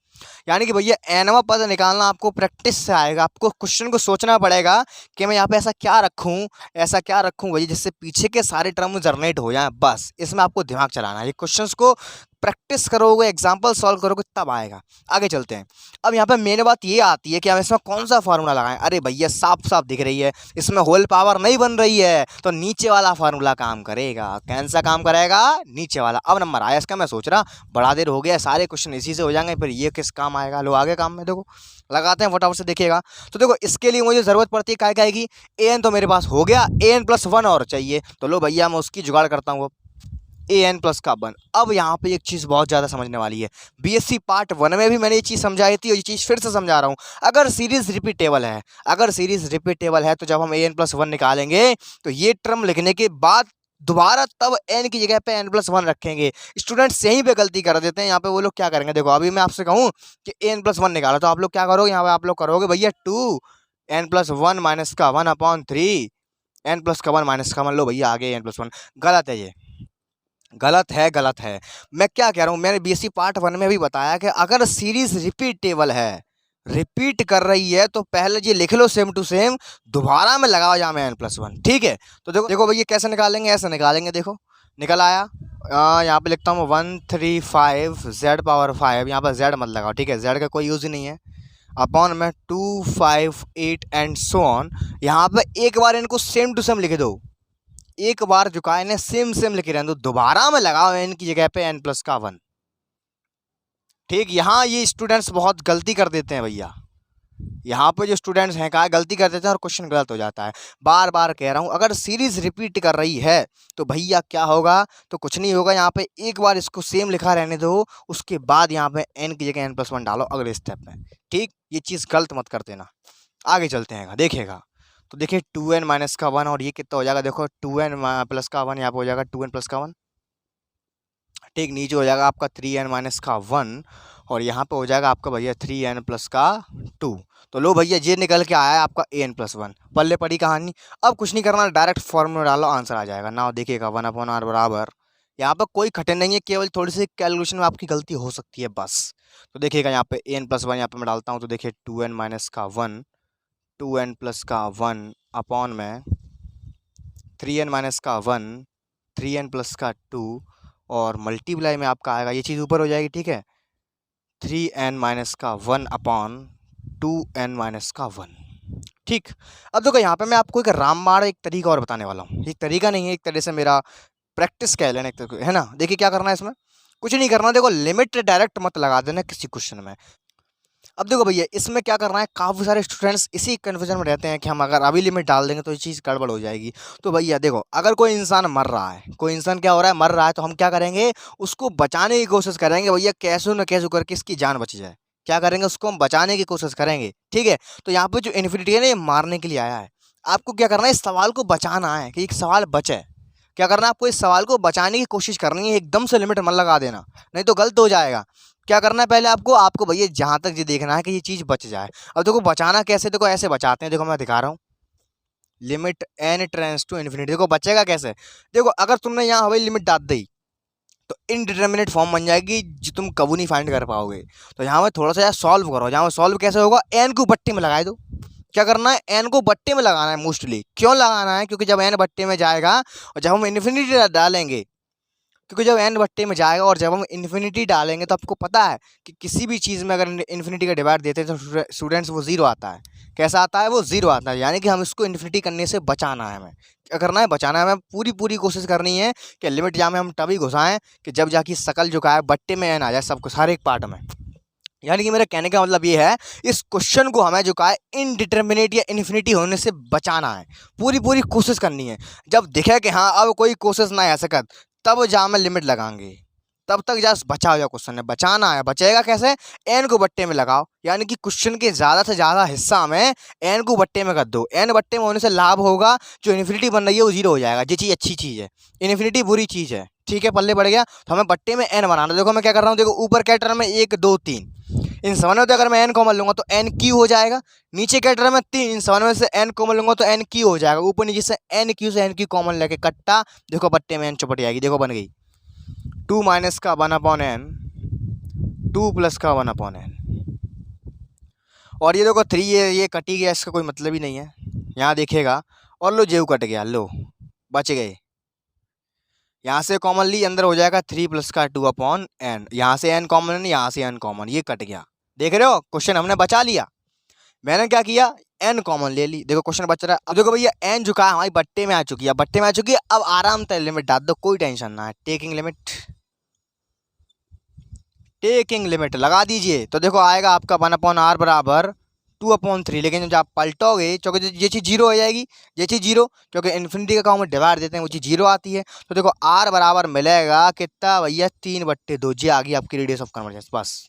यानी कि भैया एनवा पद निकालना आपको प्रैक्टिस से आएगा, आपको क्वेश्चन को सोचना पड़ेगा कि मैं यहाँ पे ऐसा क्या रखूँ, ऐसा क्या रखूँ भैया जिससे पीछे के सारे टर्म जनरेट हो जाएं, बस इसमें आपको दिमाग चलाना है। ये क्वेश्चंस को प्रैक्टिस करोगे, एग्जाम्पल सॉल्व करोगे, तब आएगा। आगे चलते हैं। अब यहाँ पे मेन बात ये आती है कि हम इसमें कौन सा फार्मूला लगाएं। अरे भैया साफ साफ दिख रही है, इसमें होल पावर नहीं बन रही है, तो नीचे वाला फार्मूला काम करेगा। कौन सा काम करेगा, नीचे वाला। अब नंबर आया इसका, मैं सोच रहा बड़ा देर हो गया, सारे क्वेश्चन इसी से हो जाएंगे, फिर ये किस काम आएगा। लो आगे काम में देखो लगाते हैं, फटाफट से देखिएगा। तो देखो इसके लिए मुझे ज़रूरत पड़ती है क्या की, ए एन तो मेरे पास हो गया, ए एन प्लस 1 और चाहिए, तो लो भैया मैं उसकी जुगाड़ करता हूँ। ए एन प्लस का 1। अब यहाँ पे एक चीज़ बहुत ज़्यादा समझने वाली है, बीएससी पार्ट 1 में भी मैंने ये चीज़ समझाई थी और ये चीज़ फिर से समझा रहा हूँ। अगर सीरीज रिपीटेबल है, अगर सीरीज रिपीटेबल है तो जब हम ए एन प्लस 1 निकालेंगे तो ये टर्म लिखने के बाद दोबारा तब एन की जगह पे एन प्लस 1 रखेंगे। स्टूडेंट्स यहीं पे गलती कर देते हैं। यहाँ पे वो लोग क्या करेंगे, देखो अभी मैं आपसे कहूँ कि एन प्लस 1 निकालो, तो आप लोग क्या करोगे, यहाँ पे आप लोग करोगे भैया 2 एन प्लस 1 माइनस का 1/3 एन प्लस का 1 माइनस का 1। लो भैया आगे एन प्लस 1। गलत है, ये गलत है, गलत है। मैं क्या कह रहा हूँ, मैंने बीएससी पार्ट 1 में भी बताया कि अगर सीरीज रिपीटेबल है, रिपीट कर रही है, तो पहले ये लिख लो सेम टू सेम, दोबारा में लगाओ यहाँ में n+1। ठीक है, तो देखो देखो भैया कैसे निकालेंगे, ऐसे निकालेंगे। देखो निकल आया, यहाँ पे लिखता हूँ 135 z पावर 5, यहाँ पर z मत लगाओ, ठीक है, z का कोई यूज़ ही नहीं है, अपॉन में 258 एंड सो ऑन। यहाँ पे एक बार इनको सेम टू सेम लिख दो, एक बार जो का इन्हें सेम सेम लिखे रहने दो, दोबारा में लगाओ n की जगह पे n प्लस का 1। ठीक, यहाँ ये स्टूडेंट्स बहुत गलती कर देते हैं भैया, यहाँ पे जो स्टूडेंट्स हैं क्या गलती कर देते हैं और क्वेश्चन गलत हो जाता है। बार बार कह रहा हूँ, अगर सीरीज रिपीट कर रही है तो भैया क्या होगा, तो कुछ नहीं होगा, यहाँ पे एक बार इसको सेम लिखा रहने दो, उसके बाद यहाँ पे n की जगह n+1 डालो अगले स्टेप में। ठीक, ये चीज़ गलत मत कर देना। आगे चलते हैं, देखिएगा तो देखिए 2n माइनस का 1 और ये कितना हो जाएगा, देखो 2n प्लस का 1 यहाँ पे हो जाएगा 2n प्लस का 1। ठीक, नीचे हो जाएगा आपका 3n माइनस का 1 और यहाँ पे हो जाएगा आपका भैया 3n प्लस का 2। तो लो भैया ये निकल के आया है आपका an+1। पल्ले पड़ी कहानी। अब कुछ नहीं करना, डायरेक्ट फॉर्मूला डालो, आंसर आ जाएगा ना। देखिएगा 1/r बराबर, यहाँ पर कोई कठिन नहीं है, केवल थोड़ी सी कैलकुलेशन में आपकी गलती हो सकती है बस। तो देखिएगा यहाँ पे an+1 यहाँ पे मैं डालता हूँ, तो देखिए 2n माइनस का 1, 2n प्लस का 1 अपॉन में 3n माइनस का 1, 3n प्लस का 2 और मल्टीप्लाई में आपका आएगा, ये चीज़ ऊपर हो जाएगी। ठीक है, 3n माइनस का 1 अपॉन 2n माइनस का 1। ठीक, अब देखो यहाँ पे मैं आपको एक रामबाण एक तरीका और बताने वाला हूँ। एक तरीका नहीं है, एक तरह से मेरा प्रैक्टिस कह लेना, एक है ना। देखिए क्या करना है, इसमें कुछ नहीं करना, देखो लिमिट डायरेक्ट मत लगा देना किसी क्वेश्चन में। अब देखो भैया इसमें क्या करना है, काफ़ी सारे स्टूडेंट्स इसी कन्फ्यूजन में रहते हैं कि हम अगर अभी लिमिट डाल देंगे तो ये चीज़ गड़बड़ हो जाएगी। तो भैया देखो, अगर कोई इंसान मर रहा है, कोई इंसान क्या हो रहा है, मर रहा है, तो हम क्या करेंगे, उसको बचाने की कोशिश करेंगे भैया, कैसे न कैसे करके इसकी जान बच जाए। क्या करेंगे, उसको हम बचाने की कोशिश करेंगे। ठीक है, तो यहाँ पे जो इन्फिनिटी है ना, ये मारने के लिए आया है। आपको क्या करना है, इस सवाल को बचाना है कि एक सवाल बचे। क्या करना है आपको, इस सवाल को बचाने की कोशिश करनी है, एकदम से लिमिट मत लगा देना, नहीं तो गलत हो जाएगा। क्या करना है पहले आपको भैया जहाँ तक ये देखना है कि ये चीज़ बच जाए। अब देखो बचाना कैसे, देखो ऐसे बचाते हैं, देखो मैं दिखा रहा हूँ, limit n tends to infinity. देखो बचेगा कैसे, देखो अगर तुमने यहाँ हवाई लिमिट डाल दी तो इनडिटर्मिनेट फॉर्म बन जाएगी जो तुम कभी नहीं फाइंड कर पाओगे। तो यहाँ में थोड़ा सा यार सॉल्व करो, यहाँ में सॉल्व कैसे होगा, n को बट्टी में लगा दो। क्या करना है, n को बट्टे में लगाना है मोस्टली। क्यों लगाना है, क्योंकि जब n बट्टे में जाएगा और जब हम इन्फिनिटी डालेंगे, क्योंकि जब n बट्टे में जाएगा और जब हम इन्फिनिटी डालेंगे तो आपको पता है कि किसी भी चीज़ में अगर इन्फिनिटी का डिवाइड देते हैं तो स्टूडेंट्स वो 0 आता है। कैसा आता है, वो 0 आता है। यानी कि हम इसको इन्फिनिटी करने से बचाना है, हमें क्या करना है, बचाना है। हमें पूरी कोशिश करनी है कि लिमिट जहाँ में हम तभी घुसाएं कि जब जाके शकल जो का है बट्टे में n आ जाए सबको, हर एक पार्ट में। यानी कि मेरा कहने का मतलब ये है, इस क्वेश्चन को हमें जो का है इनडिटर्मिनेट या इन्फिनिटी होने से बचाना है, पूरी कोशिश करनी है। जब दिखे कि हाँ अब कोई कोशिश ना आ सकत, तब जहाँ में लिमिट लगाएंगे, तब तक जस्ट बचा हुआ क्वेश्चन है, बचाना है। बचेगा कैसे? एन को बट्टे में लगाओ, यानी कि क्वेश्चन के ज़्यादा से ज़्यादा हिस्सा में एन को बट्टे में कर दो। एन बट्टे में होने से लाभ होगा, जो इन्फिनिटी बन रही है वो जीरो हो जाएगा। ये चीज़ अच्छी चीज़ है, इन्फिनिटी बुरी चीज़ है, ठीक है, पल्ले बढ़ गया। तो हमें बट्टे में एन बनाना। देखो मैं क्या कर रहा हूँ, देखो ऊपर के टर्म में 1 2 3, इन सब में तो अगर मैं एन कॉमन लूंगा तो एन क्यू हो जाएगा। नीचे के टर्म में 3, इन सब में से एन कॉमन लूंगा तो एन क्यू हो जाएगा। ऊपर नीचे से एन क्यू कॉमन लेके कट्टा, देखो बट्टे में एन चौपट जाएगी, देखो बन गई 2 माइनस का 1/n, 2 प्लस का 1/n। और ये देखो 3 ये कटी गया, इसका कोई मतलब ही नहीं है। यहाँ देखेगा और लो जेव कट गया, लो बच गए। यहाँ से कॉमन ली, अंदर हो जाएगा 3 प्लस का 2/n। यहाँ से n कॉमन, यहाँ से n कॉमन, ये कट गया। देख रहे हो, क्वेश्चन हमने बचा लिया। मैंने क्या किया, n कॉमन ले ली, देखो क्वेश्चन बच रहा है। अब देखो भैया n जो है हमारी बट्टे में आ चुकी है, बट्टे में आ चुकी है। अब आराम से लिमिट डाल दो, कोई टेंशन ना है। टेकिंग लिमिट लगा दीजिए, तो देखो आएगा आपका 1/r बराबर 2/3। लेकिन जब आप पलटोगे, क्योंकि ये चीज़ जीरो हो जाएगी, ये चीज़ जीरो, क्योंकि इन्फिनिटी का काम में डिवाइड देते हैं वो चीज़ जीरो आती है। तो देखो r बराबर मिलेगा कितना भैया, 3/2। ये आ गई आपकी रेडियस ऑफ कन्वर्जेंस, बस।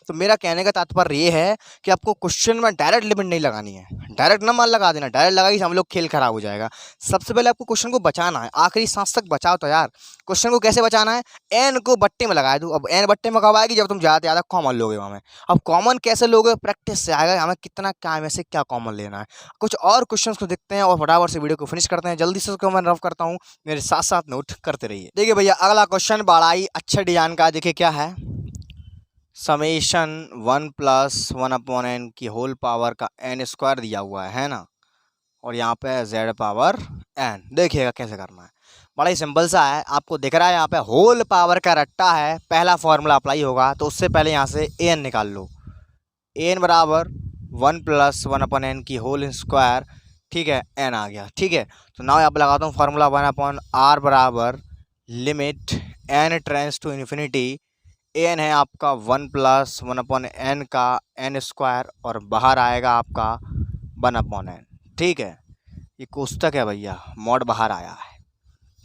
तो मेरा कहने का तात्पर्य ये है कि आपको क्वेश्चन में डायरेक्ट लिमिट नहीं लगानी है, डायरेक्ट ना मान लगा देना। डायरेक्ट लगाई हम लोग खेल खराब हो जाएगा। सबसे पहले आपको क्वेश्चन को बचाना है, आखिरी सांस तक बचाओ। तो यार क्वेश्चन को कैसे बचाना है, एन को बट्टे में लगा दूँ। अब एन बट्टे में कब आएगी, जब तुम ज़्यादा ज़्यादा कॉमन लोगे वहाँ में। अब कॉमन कैसे लोगे, प्रैक्टिस से आएगा हमें कितना क्या में से क्या कॉमन लेना है। कुछ और क्वेश्चन को देखते हैं और फटाफट से वीडियो को फिनिश करते हैं। जल्दी से उसको मैं रफ करता हूँ, मेरे साथ साथ नोट करते रहिए। देखिए भैया अगला क्वेश्चन बड़ा ही अच्छा डिजाइन का, देखिए क्या है, समेशन 1 + 1/n की होल पावर का n² दिया हुआ है ना, और यहाँ पे z पावर n। देखिएगा कैसे करना है, बड़ा ही सिंपल सा है। आपको दिख रहा है यहाँ पे होल पावर का रट्टा है, पहला फॉर्मूला अप्लाई होगा। तो उससे पहले यहाँ से an निकाल लो, an बराबर 1 + 1/n की होल स्क्वायर, ठीक है, n आ गया, ठीक है। तो नाउ यहाँ पे लगाता हूँ फार्मूला 1/r बराबर limit n tends to infinity. N है आपका 1 + 1/n का n², और बाहर आएगा आपका 1/n, ठीक है। ये कोष्टक है भैया, मॉड बाहर आया है।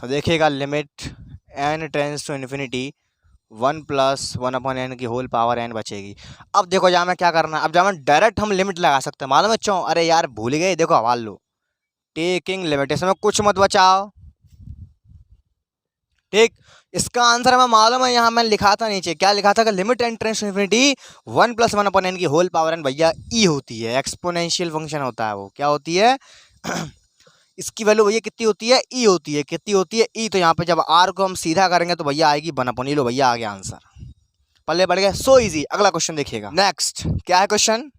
तो देखिएगा limit n tends to infinity 1 + 1/n की होल पावर n बचेगी। अब देखो जहाँ में क्या करना है, अब जहाँ में डायरेक्ट हम लिमिट लगा सकते हैं, मालूम है क्यों? अरे यार भूल गए, देखो हवाल लो, टेकिंग लिमिट, इसमें कुछ मत बचाओ, ठीक। इसका आंसर हमें मालूम है, यहाँ मैंने लिखा था नीचे, क्या लिखा था कि limit n tends to infinity 1 + 1/n की होल पावर n भैया ई होती है, एक्सपोनेंशियल फंक्शन होता है वो, क्या होती है इसकी वैल्यू भैया कितनी होती है, ई होती है। कितनी होती है, ई। तो यहाँ पे जब r को हम सीधा करेंगे तो भैया आएगी 1/n। लो भैया आ गया आंसर, पल्ले पड़ गए, सो इजी। अगला क्वेश्चन देखिएगा, नेक्स्ट क्या है क्वेश्चन,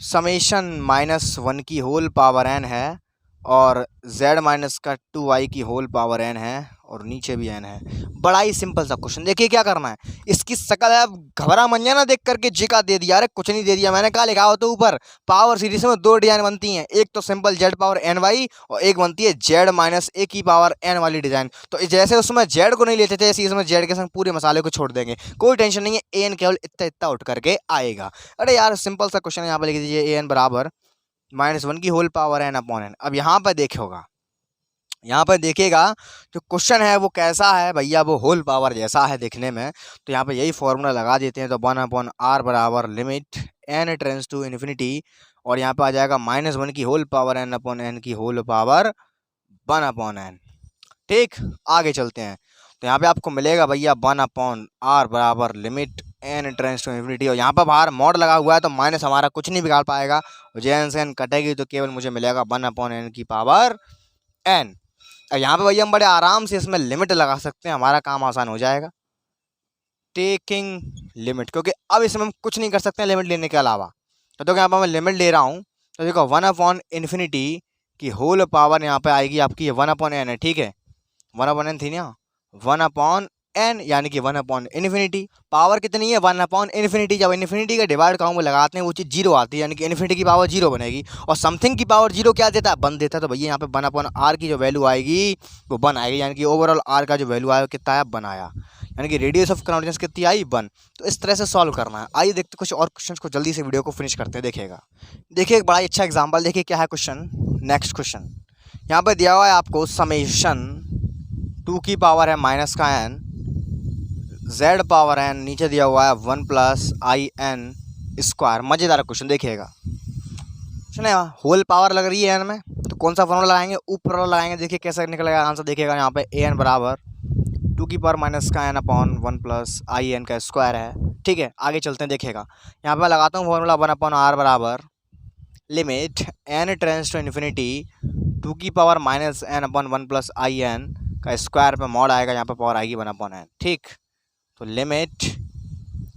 समेशन -1 की होल पावर n है, और z माइनस का 2i की होल पावर n है, और नीचे भी n है। बड़ा ही सिंपल सा क्वेश्चन। देखिए क्या करना है, इसकी शकल है, घबरा मन जाना देख करके, जी का दे दिया, अरे कुछ नहीं दे दिया मैंने, कहा लिखा हो तो ऊपर पावर सीरीज में 2 डिजाइन बनती हैं, एक तो सिंपल z पावर ny, और एक बनती है z माइनस a की पावर n वाली डिजाइन। तो जैसे उसमें z को नहीं लेते थे, ऐसे इसमें z के संग पूरे मसाले को छोड़ देंगे, कोई टेंशन नहीं है, an केवल इतना इतना उठ करके आएगा। अरे यार सिंपल सा क्वेश्चन, यहाँ पर लिख दीजिए an बराबर -1 की होल पावर n/n। अब यहाँ पर देखोगा, यहाँ पर देखिएगा जो क्वेश्चन है वो कैसा है भैया, वो होल पावर जैसा है दिखने में। तो यहाँ पे यही फॉर्मूला लगा देते हैं। तो 1/r बराबर limit n tends to infinity, और यहाँ पे आ जाएगा -1 की होल पावर n/n की होल पावर 1/n, ठीक। आगे चलते हैं, तो यहाँ पे आपको मिलेगा भैया 1/r बराबर limit n tends to infinity, और यहाँ पर बाहर मॉड लगा हुआ है तो माइनस हमारा कुछ नहीं बिगाड़ पाएगा। जैन से n कटेगी तो केवल मुझे मिलेगा 1/n की पावर n। अब यहाँ पे भैया हम बड़े आराम से इसमें लिमिट लगा सकते हैं, हमारा काम आसान हो जाएगा, टेकिंग लिमिट, क्योंकि अब इसमें हम कुछ नहीं कर सकते हैं लिमिट लेने के अलावा। तो देखो यहाँ पर मैं लिमिट ले रहा हूँ, तो देखो 1/∞ की होल पावर यहाँ पे आएगी आपकी 1/n है, ठीक है, 1/n थी ना, 1/n यानी कि 1/∞। पावर कितनी है, 1/∞। जब इन्फिनिटी का डिवाइड काउंट में लगाते हैं वो चीज़ जीरो आती है, यानी कि इन्फिनिटी की पावर जीरो बनेगी, और समथिंग की पावर जीरो क्या देता है, 1 देता है। तो भैया यहाँ पे 1/r की जो वैल्यू आएगी वो 1 आएगी, यानी कि ओवरऑल r का जो वैल्यू आया कितना है, 1 आया, यानी कि रेडियस ऑफ कन्वर्जेंस कितनी आई, 1। तो इस तरह से सॉल्व करना है। आइए देखते कुछ और क्वेश्चन को, जल्दी से वीडियो को फिनिश करते हैं। देखिएगा, देखिए एक बड़ा ही अच्छा एग्जाम्पल, देखिए क्या है क्वेश्चन। नेक्स्ट क्वेश्चन यहाँ पर दिया हुआ है आपको, समेशन 2 की पावर है -n जेड पावर एन, नीचे दिया हुआ है 1 प्लस आई एन स्क्वायर। मज़ेदार क्वेश्चन देखिएगा। सुने, होल पावर लग रही है एन में, तो कौन सा फॉर्मूला लगाएंगे, ऊपर वाला लगाएंगे। देखिए कैसे निकलेगा आंसर, देखिएगा यहाँ पे ए एन बराबर 2 की पावर माइनस का n upon 1 plus i n का स्क्वायर है। ठीक है, आगे चलते हैं। देखिएगा यहाँ पे लगाता हूँ फॉर्मूला 1 अपॉन आर बराबर limit n tends to infinity 2 की power minus n upon 1 plus i n का स्क्वायर पे मॉड आएगा, यहाँ पे पावर आएगी 1 अपॉन एन। ठीक, तो limit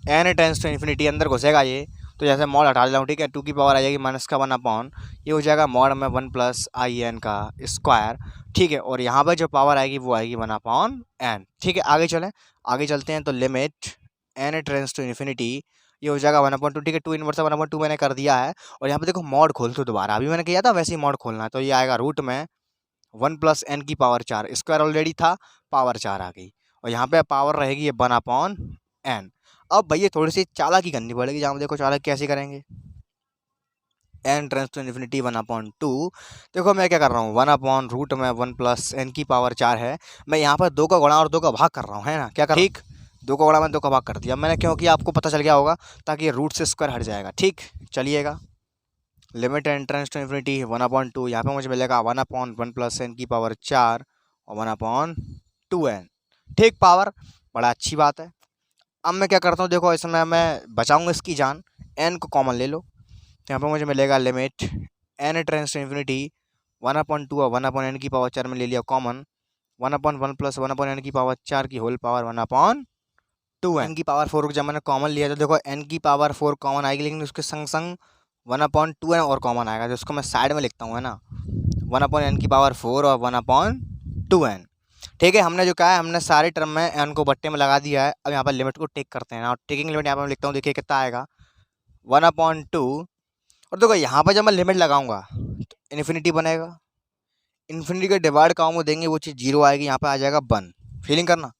n tends to infinity, अंदर घुसेगा ये, तो जैसे मॉड हटा देता हूँ। ठीक है, 2 की पावर आ जाएगी माइनस का 1 अपॉन, ये हो जाएगा मॉड में 1 प्लस आई एन का स्क्वायर। ठीक है, और यहाँ पर जो पावर आएगी वो आएगी 1 अपॉन एन। ठीक है, आगे चलते हैं। तो limit n tends to infinity, ये हो जाएगा 1/2। ठीक है, 2 इनवर्स 1/2 मैंने कर दिया है। और यहाँ पे देखो मॉड खोल दो दोबारा, अभी मैंने किया था वैसे ही मॉड खोलना है। तो ये आएगा रूट में 1 प्लस एन की पावर 4, स्क्वायर ऑलरेडी था, पावर 4 आ गई, और यहाँ पे पावर रहेगी ये 1 अपॉन एन। अब भैया थोड़ी सी चालाकी करनी पड़ेगी, जहाँ देखो चालाकी कैसे करेंगे। N tends to infinity 1/2। देखो मैं क्या कर रहा हूँ, 1 अपॉन रूट में 1 प्लस एन की पावर 4 है, मैं यहाँ पर 2 का गुणा और 2 का भाग कर रहा हूँ, है ना, क्या कर, ठीक, 2 का गुणा मैंने 2 का भाग कर दिया मैंने, क्योंकि आपको पता चल गया होगा, ताकि ये रूट से स्क्वायर हट जाएगा। ठीक, चलिएगा, limit n tends to infinity 1/2, यहाँ पे मुझे मिलेगा 1 अपॉन 1 प्लस एन की पावर 4 और 1 अपॉन 2n। ठीक, पावर बड़ा अच्छी बात है। अब मैं क्या करता हूँ, देखो इसमें मैं बचाऊंगा इसकी जान, एन को कॉमन ले लो, तो यहाँ पे मुझे मिलेगा limit n tends to infinity 1/2 और 1 अपॉन एन की पावर 4 में ले लिया कॉमन, 1/1 प्लस 1 अपॉन एन की पावर 4 की होल पावर 1/2। एन की पावर 4 जब मैंने कॉमन लिया, तो देखो एन की पावर 4 कॉमन आएगी, लेकिन उसके संग संग 1/2 और कॉमन आएगा, तो उसको मैं साइड में लिखता हूँ, है ना, 1 अपॉन एन की पावर 4 और 1/2n। ठीक है, हमने जो कहा है, हमने सारे टर्म में एन को बट्टे में लगा दिया है। अब यहाँ पर लिमिट को टेक करते हैं, और टेकिंग लिमिट यहाँ पर मैं लिखता हूँ, देखिए कितना आएगा 1/2। और देखो यहाँ पर जब मैं लिमिट लगाऊंगा तो इन्फिनिटी बनेगा, इन्फिनिटी के डिवाइड का वो देंगे, वो चीज़ 0 आएगी, यहाँ पे आ जाएगा 1। फीलिंग करना,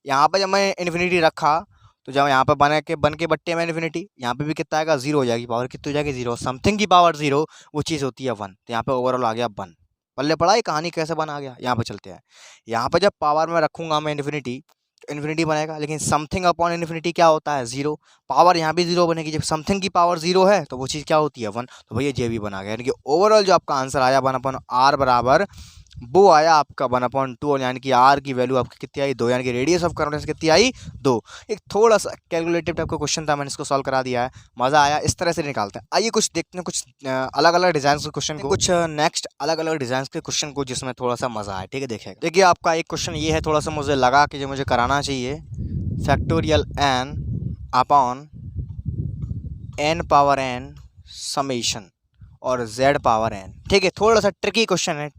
यहाँ पे जब मैं इन्फिनिटी रखा, तो जब यहाँ पे बन के बट्टे में इन्फिनिटी, यहाँ पे भी कितना आएगा 0 हो जाएगी, पावर कितनी हो जाएगी 0, समथिंग की पावर 0, वो चीज़ होती है 1। तो यहाँ पे ओवरऑल आ गया 1। पल्ले पड़ा ये कहानी कैसे बना गया, यहाँ पे चलते हैं। यहाँ पे जब पावर में रखूँगा मैं इन्फिनिटी, तो इन्फिनिटी बनेगा, लेकिन समथिंग अपॉन इन्फिनिटी क्या होता है 0, पावर यहाँ भी 0 बनेगी। जब समथिंग की पावर 0 है तो वो चीज़ क्या होती है 1, तो भैया ये भी बना गया। यानी कि ओवरऑल जो आपका आंसर आया 1/r बराबर वो आया आपका 1/2, और यानी कि आर की वैल्यू आपकी कितनी आई 2, यानी कि रेडियस ऑफ कर्वेचर कितनी आई 2। एक थोड़ा सा कैलकुलेटिव टाइप का क्वेश्चन था, मैंने इसको सॉल्व करा दिया है, मज़ा आया। इस तरह से निकालते हैं। आइए कुछ देखते हैं, कुछ अलग अलग डिज़ाइन के क्वेश्चन को, कुछ नेक्स्ट अलग अलग डिज़ाइन के क्वेश्चन को, जिसमें थोड़ा सा मज़ा आए। ठीक है, देखिएगा, देखिए आपका एक क्वेश्चन ये है, थोड़ा सा मुझे लगा कि जो मुझे कराना चाहिए, factorial n upon n power n summation और जेड पावर एन। ठीक है, थोड़ा सा ट्रिकी क्वेश्चन है,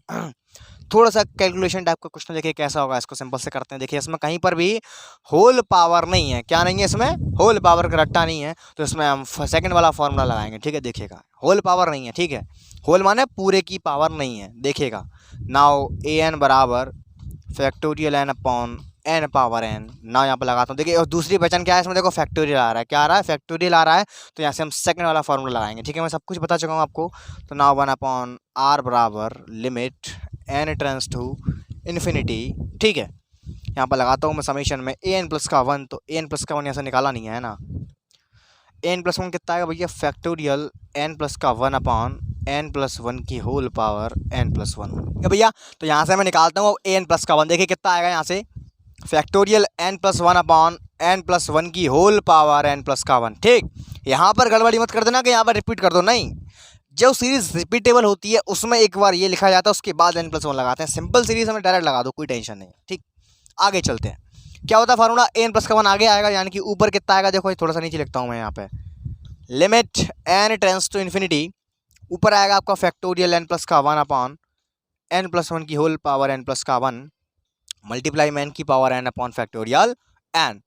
थोड़ा सा कैलकुलेशन टाइप का क्वेश्चन। देखिए कैसा होगा, इसको सिंपल से करते हैं। देखिए इसमें कहीं पर भी होल पावर नहीं है, क्या नहीं है इसमें, होल पावर का रट्टा नहीं है, तो इसमें हम सेकंड वाला फॉर्मूला लगाएंगे। ठीक है, देखिएगा होल पावर नहीं है, ठीक है, होल माने पूरे की पावर नहीं है। देखिएगा नाउ ए एन बराबर factorial n upon n power n. Now यहाँ पर लगाता हूँ, देखिए और दूसरी पहचान क्या है इसमें, देखो फैक्टोरियल आ रहा है, क्या आ रहा है, फैक्टोरियल आ रहा है, तो यहाँ से हम सेकंड वाला फॉर्मूला लगाएंगे। ठीक है, मैं सब कुछ बता चुका हूँ आपको। तो नाउ 1/r बराबर limit n tends to infinity. ठीक है, यहाँ पर लगाता हूँ मैं समेशन में ए एन प्लस का 1, तो ए एन प्लस का 1 यहाँ से निकाला नहीं है ना, ए एन प्लस 1 कितना आएगा भैया, फैक्टोरियल एन प्लस का 1 अपॉन एन प्लस 1 की होल पावर एन प्लस 1। ठीक है भैया, तो यहाँ से मैं निकालता हूँ ए एन प्लस का 1, देखिए कितना आएगा यहाँ से, factorial n plus 1 upon n plus 1 की होल पावर एन प्लस का 1। ठीक, यहाँ पर गड़बड़ी मत कर देना कि यहाँ पर रिपीट कर दो, नहीं, जो सीरीज रिपीटेबल होती है उसमें एक बार ये लिखा जाता है, उसके बाद एन प्लस 1 लगाते हैं। सिंपल सीरीज हमें डायरेक्ट लगा दो, कोई टेंशन नहीं। ठीक, आगे चलते हैं। क्या होता है फार्मूला, एन प्लस का 1 आगे आएगा, यानी कि ऊपर कितना आएगा, देखो थोड़ा सा नीचे लिखता हूँ मैं यहाँ पे, limit n tends to infinity, ऊपर आएगा आपका फैक्टोरियल एन प्लस का 1 अपॉन एन प्लस 1 की होल पावर एन प्लस का 1 मल्टीप्लाई में एन की power n upon factorial n,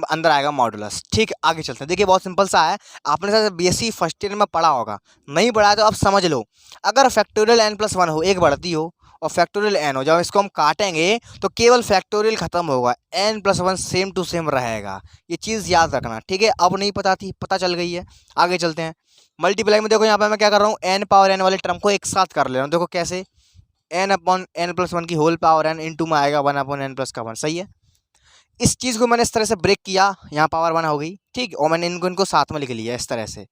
अंदर आएगा मॉडुलस। ठीक, आगे चलते हैं। देखिए बहुत सिंपल सा है, आपने शायद बीएससी फर्स्ट ईयर में पढ़ा होगा, नहीं पढ़ा तो अब समझ लो। अगर फैक्टोरियल एन प्लस 1 हो, एक बढ़ती हो और फैक्टोरियल एन हो, जब इसको हम काटेंगे तो केवल फैक्टोरियल खत्म होगा, n plus 1 same to same रहेगा, ये चीज़ याद रखना। ठीक है, अब नहीं पता थी, पता चल गई है। आगे चलते हैं। मल्टीप्लाई में देखो यहाँ पर मैं क्या कर रहा हूँ, एन पावर एन वाले टर्म को एक साथ कर ले रहा हूँ। देखो कैसे, एन अपॉन एन प्लस 1 की होल पावर एन इंटू में आएगा 1 अपॉन एन प्लस का 1, सही है। इस चीज़ को मैंने इस तरह से ब्रेक किया, यहाँ पावर 1 हो गई, ठीक, और मैंने इनको साथ में लिख लिया इस तरह से,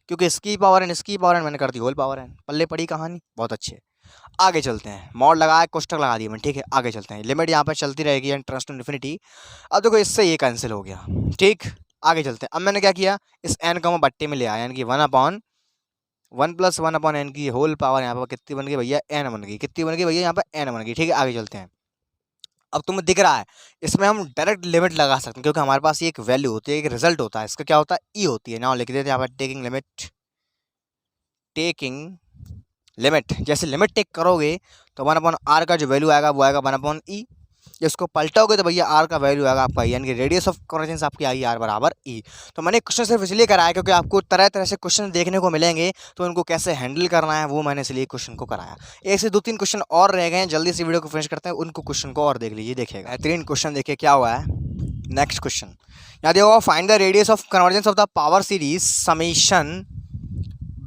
क्योंकि इसकी पावर एन इसकी पावर एन मैंने कर दी होल पावर एन। पल्ले पड़ी कहानी, बहुत अच्छी है। आगे चलते हैं, मॉड लगाया, कोष्टक लगा दिया मैंने, ठीक है। आगे चलते हैं, लिमिट यहाँ पर चलती रहेगी एन ट्रांस टू इन्फिनिटी। अब देखो इससे ये कैंसिल हो गया, ठीक। आगे चलते हैं, अब मैंने क्या किया, इस एन को मैं बट्टे में ले आया, यानी कि 1/1 + 1/n की होल पावर यहाँ पर कितनी बन गई भैया, n बन गई। कितनी बन गई भैया, यहाँ पर n बन गई, ठीक है। आगे चलते हैं, अब तुम्हें दिख रहा है इसमें हम डायरेक्ट लिमिट लगा सकते हैं, क्योंकि हमारे पास ये एक वैल्यू होती है, एक रिजल्ट होता है, इसका क्या होता है, ई होती है। नाउ लिख देते हैं यहाँ पर टेकिंग लिमिट, जैसे लिमिट टेक करोगे तो 1/r का जो वैल्यू आएगा वो आएगा 1/e। इसको पलटोगे तो भैया r का वैल्यू आएगा आपका, यानी कि रेडियस ऑफ कन्वर्जेंस आपकी आई r बराबर e। तो मैंने क्वेश्चन सिर्फ इसलिए कराया क्योंकि आपको तरह तरह से क्वेश्चन देखने को मिलेंगे, तो उनको कैसे हैंडल करना है वो मैंने इसलिए क्वेश्चन को कराया। एक से 2-3 क्वेश्चन और रह गए हैं, जल्दी से वीडियो को फिनिश करते हैं, उनको क्वेश्चन को और देख लीजिए। देखिएगा बेहतरीन क्वेश्चन, देखिए क्या हुआ है। नेक्स्ट क्वेश्चन यहाँ देखो, find the radius of convergence of the power series summation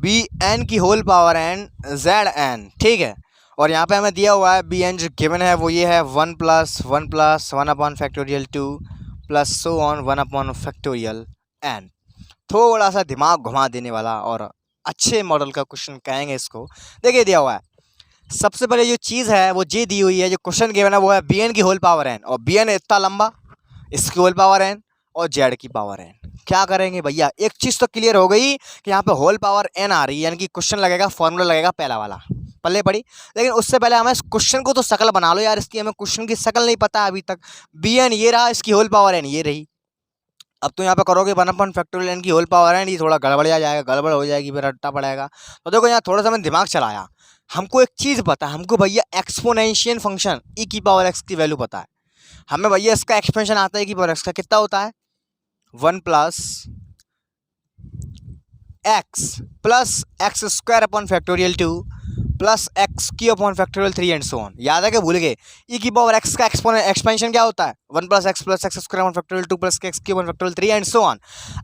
bn की होल पावर n zn, ठीक है। और यहाँ पे हमें दिया हुआ है bn जो गिवन है वो ये है 1 + 1 + 1/2 प्लस सो ऑन 1/(n). थोड़ा सा दिमाग घुमा देने वाला और अच्छे मॉडल का क्वेश्चन कहेंगे इसको। देखिए दिया हुआ है, सबसे पहले जो चीज़ है वो ये दी हुई है, जो क्वेश्चन गिवन है वो है bn की होल पावर n, और bn इतना लंबा, इसकी होल पावर n और z की पावर n। क्या करेंगे भैया, एक चीज़ तो क्लियर हो गई कि यहाँ पे होल पावर n आ रही है, यानी कि क्वेश्चन लगेगा, फॉर्मूला लगेगा पहला वाला, पल्ले पड़ी। लेकिन उससे पहले हमें इस क्वेश्चन को तो शकल बना लो यार, इसकी हमें क्वेश्चन की शकल नहीं पता अभी तक। bn ये रहा, इसकी होल पावर n ये रही। अब तो यहाँ पे करोगे 1/(n) की होल पावर n, ये थोड़ा गड़बड़िया जाएगा, गड़बड़ हो जाएगी, फिर रट्टा पड़ेगा। तो देखो यहाँ थोड़ा सा मैंने दिमाग चलाया, हमको एक चीज़ पता है, हमको भैया एक्सपोनेंशियल फंक्शन e⁻x की वैल्यू पता है हमें भैया। इसका एक्सपेंशन आता है e⁻x का, कितना होता है 1 + x + x² plus x³ and so on. याद है कि भूल गए, e⁻x का एक्सपेंशन क्या होता है 1 + x + x² plus x³ and so on.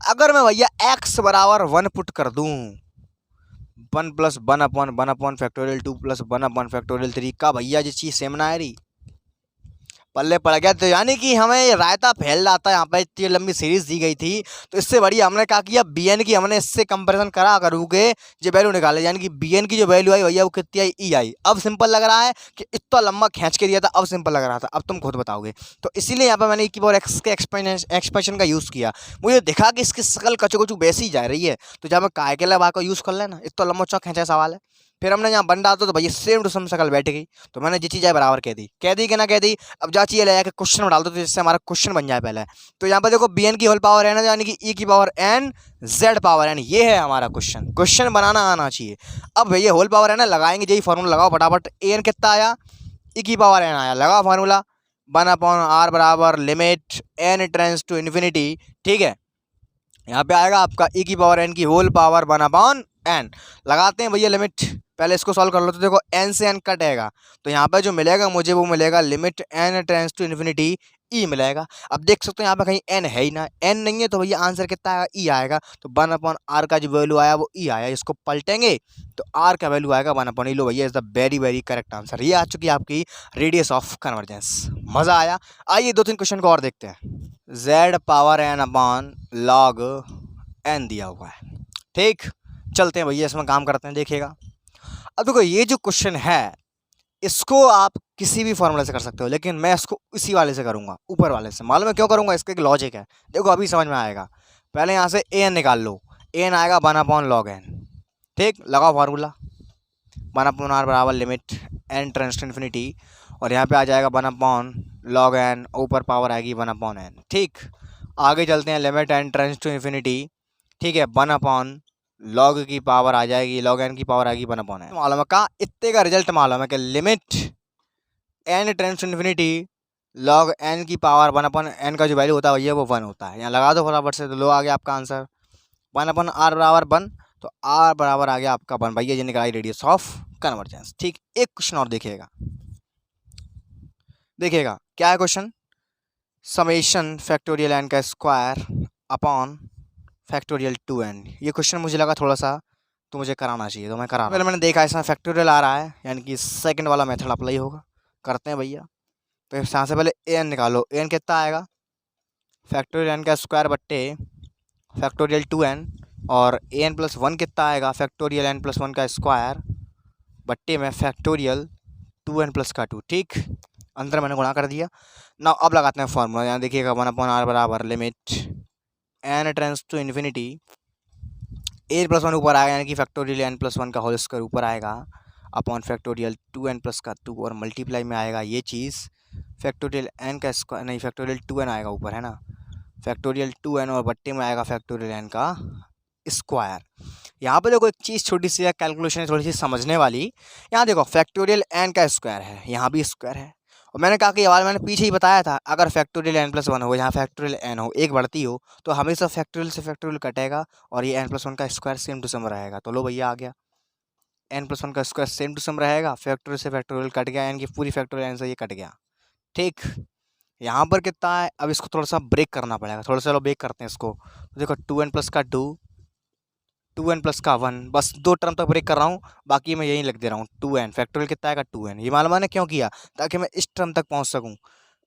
अगर मैं भैया x बराबर 1 पुट कर दूं, 1 + 1/(1/(2 प्लस 1/(3) का भैया ये चीज़ सेम ना आ रही, पल्ले पड़ गया। तो यानी कि हमें रायता फैल जाता है, यहाँ पर इतनी लंबी सीरीज दी गई थी, तो इससे बड़ी हमने क्या किया, bn की हमने इससे कंपैरिजन करा करूँगे जो वैल्यू निकाले, यानी कि bn की जो वैल्यू आई भैया वो कितनी आई, e आई। अब सिंपल लग रहा है कि इतना लंबा खींच के दिया था, अब सिंपल लग रहा था, अब तुम खुद बताओगे। तो इसीलिए यहाँ पर मैंने e⁻x के एक्सपेंशन का यूज़ किया। मुझे दिखा कि इसकी शकल कचू कचू वैसी जा रही है, तो जब मैं काय के लगा का यूज़ कर लेना, इतना लंबा चौक खींचा सवाल है। फिर हमने यहाँ बन डाला तो भैया सेम टू सेम शकल बैठ गई, तो मैंने जी चीज़ बराबर कह दी कि ना कह दी। अब जा चीज़ ले जाकर क्वेश्चन में डाल दो, तो जिससे हमारा क्वेश्चन बन जाए पहले। तो यहाँ पर देखो bn की होल पावर n है, यानी कि e⁻n z पावर n, ये है हमारा क्वेश्चन बनाना आना चाहिए। अब भैया होल पावर n है, लगाएंगे, यही फॉर्मूला लगाओ फटाफट। an कितना आया, e⁻n आया, लगाओ फार्मूला 1/r बराबर limit n tends to infinity, ठीक है। यहाँ पे आएगा आपका e⁻n की होल पावर 1/n। लगाते हैं भैया लिमिट, पहले इसको सॉल्व कर लो। तो देखो n से n कटेगा, तो यहाँ पे जो मिलेगा मुझे वो मिलेगा limit n tends to infinity e मिलेगा। अब देख सकते हो यहाँ पे कहीं n है ही ना, n नहीं है, तो भैया आंसर कितना आएगा, e आएगा। तो 1/r का जो वैल्यू आया वो e आया, इसको पलटेंगे तो r का वैल्यू आएगा 1/e। लो भैया, is the very very correct answer. ये आ चुकी है आपकी रेडियस ऑफ कन्वर्जेंस। मज़ा आया। आइए 2-3 क्वेश्चन को और देखते हैं। z पावर n/log n दिया हुआ है, ठीक। चलते हैं भैया, इसमें काम करते हैं, देखिएगा। अब देखो ये जो क्वेश्चन है इसको आप किसी भी फॉर्मूले से कर सकते हो, लेकिन मैं इसको इसी वाले से करूँगा, ऊपर वाले से। मालूम है क्यों करूँगा, इसका एक लॉजिक है, देखो अभी समझ में आएगा। पहले यहाँ से an निकाल लो, an आएगा 1/log n, ठीक। लगाओ फार्मूला 1/r बराबर limit n tends to infinity, और यहाँ पे आ जाएगा 1/log n, ऊपर पावर आएगी 1/n, ठीक। आगे चलते हैं, limit n tends to infinity, ठीक है। 1/log की पावर आ जाएगी, log n की पावर आएगी 1/n। मालूम है का, इतने का रिजल्ट मालूम है कि limit n tends to infinity log n की पावर 1/n का जो वैल्यू होता है भैया वो 1 होता है। यहाँ लगा दो फटाफट से, तो लो आ गया आपका आंसर 1/r बराबर 1, तो r बराबर आ गया आपका 1। भैया ये निकाली रेडियस ऑफ कन्वर्जेंस, ठीक। एक क्वेश्चन और देखिएगा, क्या है क्वेश्चन, समेशन फैक्टोरियल n का स्क्वायर अपॉन फैक्टोरियल 2n। ये क्वेश्चन मुझे लगा थोड़ा सा तो मुझे कराना चाहिए, तो मैं करा रहा हूँ। मैंने देखा इसमें फैक्टोरियल आ रहा है, यानी कि सेकंड वाला मेथड अप्लाई होगा, करते हैं भैया। तो यहाँ से पहले ए एन निकालो, ए एन कितना आएगा, फैक्टोरियल एन का स्क्वायर बट्टे फैक्टोरियल 2n, और ए एन प्लस 1 कितना आएगा, फैक्टोरियल एन प्लस 1 का स्क्वायर बट्टे में फैक्टोरियल 2n प्लस का 2। ठीक, अंदर मैंने गुणा कर दिया ना। अब लगाते हैं फॉर्मूला, यहाँ देखिएगा 1/r बराबर limit n tends to infinity a plus 1 ऊपर आएगा, यानी कि फैक्टोरियल एन प्लस 1 का होल स्क्वायर ऊपर आएगा अपॉन फैक्टोरियल 2n प्लस का 2, और मल्टीप्लाई में आएगा ये चीज़ फैक्टोरियल n का स्क्वायर, नहीं फैक्टोरियल 2n आएगा ऊपर, है ना, फैक्टोरियल 2n, और बट्टे में आएगा फैक्टोरियल n का स्क्वायर। यहाँ पे देखो एक चीज़ छोटी सी कैलकुलेशन है, थोड़ी सी समझने वाली। यहाँ देखो फैक्टोरियल n का स्क्वायर है, यहाँ भी स्क्वायर है, और मैंने कहा कि ये वाला मैंने पीछे ही बताया था, अगर फैक्टोरियल n प्लस 1 हो, यहाँ फैक्टोरियल n हो, एक बढ़ती हो, तो हमेशा फैक्टोरियल से फैक्टोरियल कटेगा और ये n प्लस 1 का स्क्वायर सेम टू सेम रहेगा। तो लो भैया आ गया, n प्लस 1 का स्क्वायर सेम टू सेम रहेगा, फैक्टोरियल से फैक्टोरियल कट गया, यानी कि पूरी फैक्टोरियल n से ये कट गया। ठीक, यहाँ पर कितना है, अब इसको थोड़ा सा ब्रेक करना पड़ेगा, थोड़ा सा ब्रेक करते हैं इसको। तो देखो 2n प्लस का 2, 2n प्लस का 1, बस 2 टर्म तक ब्रेक कर रहा हूँ, बाकी मैं यहीं लिख दे रहा हूँ 2n, फैक्टोरियल कितना आएगा 2n। ये मालूम मैंने क्यों किया, ताकि मैं इस टर्म तक पहुँच सकूँ।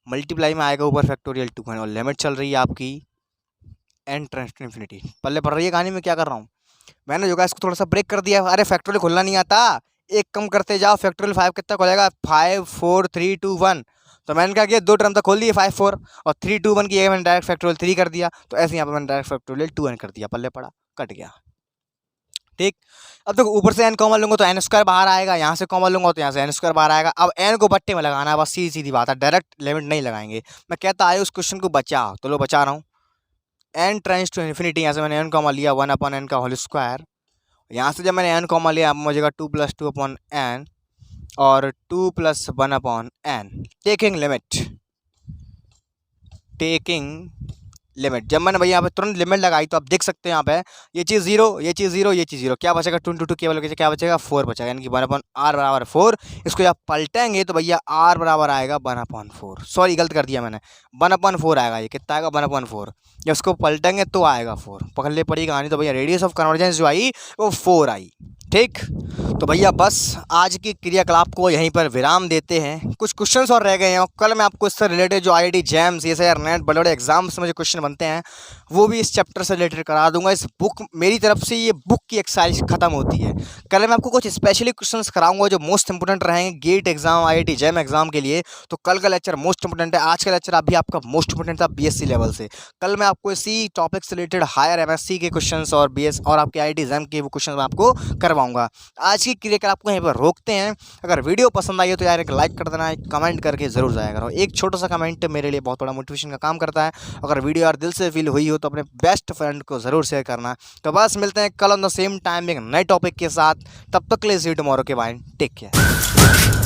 मल्टीप्लाई में आएगा ऊपर फैक्टोरियल 2n, और लिमिट चल रही है आपकी n टेंड्स टू इन्फिनिटी। पल्ले पड़ रही है कहानी में, क्या कर रहा हूँ मैंने, जो है इसको थोड़ा सा ब्रेक कर दिया। अरे फैक्टोरियल खुलना नहीं आता, एक कम करते जाओ, फैक्टोरियल 5 कितना खुलेगा, 5 4 3 2 1। तो मैंने क्या किया, 2 टर्म तक खोल दिए 5 4, और 3 2 1 की जगह मैंने डायरेक्ट फैक्टोरियल 3 कर दिया। तो ऐसे यहाँ पर मैंने डायरेक्ट फैक्टोरियल 2n कर दिया, पल्ले पड़ा, कट गया। ठीक, अब देखो ऊपर से n कॉमन लूंगा तो n स्क्वायर बाहर आएगा, यहाँ से कॉमन लूंगा तो यहाँ से n स्क्वायर बाहर आएगा। अब n को बट्टे में लगाना है, बस सीधी सीधी बात है, डायरेक्ट लिमिट नहीं लगाएंगे। मैं कहता आया उस क्वेश्चन को बचा, तो लो बचा रहा हूँ। n टेंड्स टू इन्फिनिटी, यहाँ से मैंने n कॉमन लिया 1/n का होल स्क्वायर, यहाँ से जब मैंने n कॉमन लिया मुझे 2 + 2/n और 2 + 1/n, टेकिंग लिमिट। जब मैंने भैया यहाँ पे तुरंत लिमिट लगाई तो आप देख सकते हैं यहाँ पे ये चीज़ 0, ये चीज़ 0, ये चीज़ 0, क्या बचेगा 2 × 2 केवल क्या बचेगा 4 बचेगा, यानी कि 1/r बराबर 4। इसको जब पलटेंगे तो भैया r बराबर आएगा 1/4, सॉरी गलत कर दिया मैंने, 1/4 आएगा। ये कितना आएगा 1/4, जब इसको पलटेंगे तो आएगा 4। पकड़ ले पड़ी कहानी। तो भैया रेडियस ऑफ कन्वर्जेंस जो आई वो 4 आई। ठीक, तो भैया बस आज की क्रियाकलाप को यहीं पर विराम देते हैं। कुछ क्वेश्चंस और रह गए हैं, और कल मैं आपको इससे रिलेटेड जो IIT जैम CSIR नेट बड़े बड़े एग्जाम्स में जो क्वेश्चन बनते हैं वो भी इस चैप्टर से रिलेटेड करा दूंगा। इस बुक मेरी तरफ से ये बुक की एक्सरसाइज खत्म होती है। कल मैं आपको कुछ स्पेशली क्वेश्चंस कराऊंगा जो मोस्ट इंपोर्टेंट रहेंगे GATE exam IIT JAM exam के लिए। तो कल का लेक्चर मोस्ट इंपोर्टेंट है, आज का लेक्चर अभी आपका मोस्ट इंपोर्टेंट था BSc लेवल से। कल मैं आपको इसी टॉपिक से रिलेटेड हायर MSc के क्वेश्चन और BS और आपके IIT जैम के वो क्वेश्चन मैं आपको करवाऊंगा। आज की क्रियाकलाप को यहीं पर रोकते हैं। अगर वीडियो पसंद आई हो तो यार एक लाइक कर देना, एक कमेंट करके ज़रूर जाया करो। एक छोटा सा कमेंट मेरे लिए बहुत बड़ा मोटिवेशन का काम करता है। अगर वीडियो यार दिल से फील हुई हो तो अपने बेस्ट फ्रेंड को ज़रूर शेयर करना। तो बस मिलते हैं कल ऑन द सेम टाइम एक नए टॉपिक के साथ। तब तक के लिए सी यू टुमारो के बाय, टेक केयर।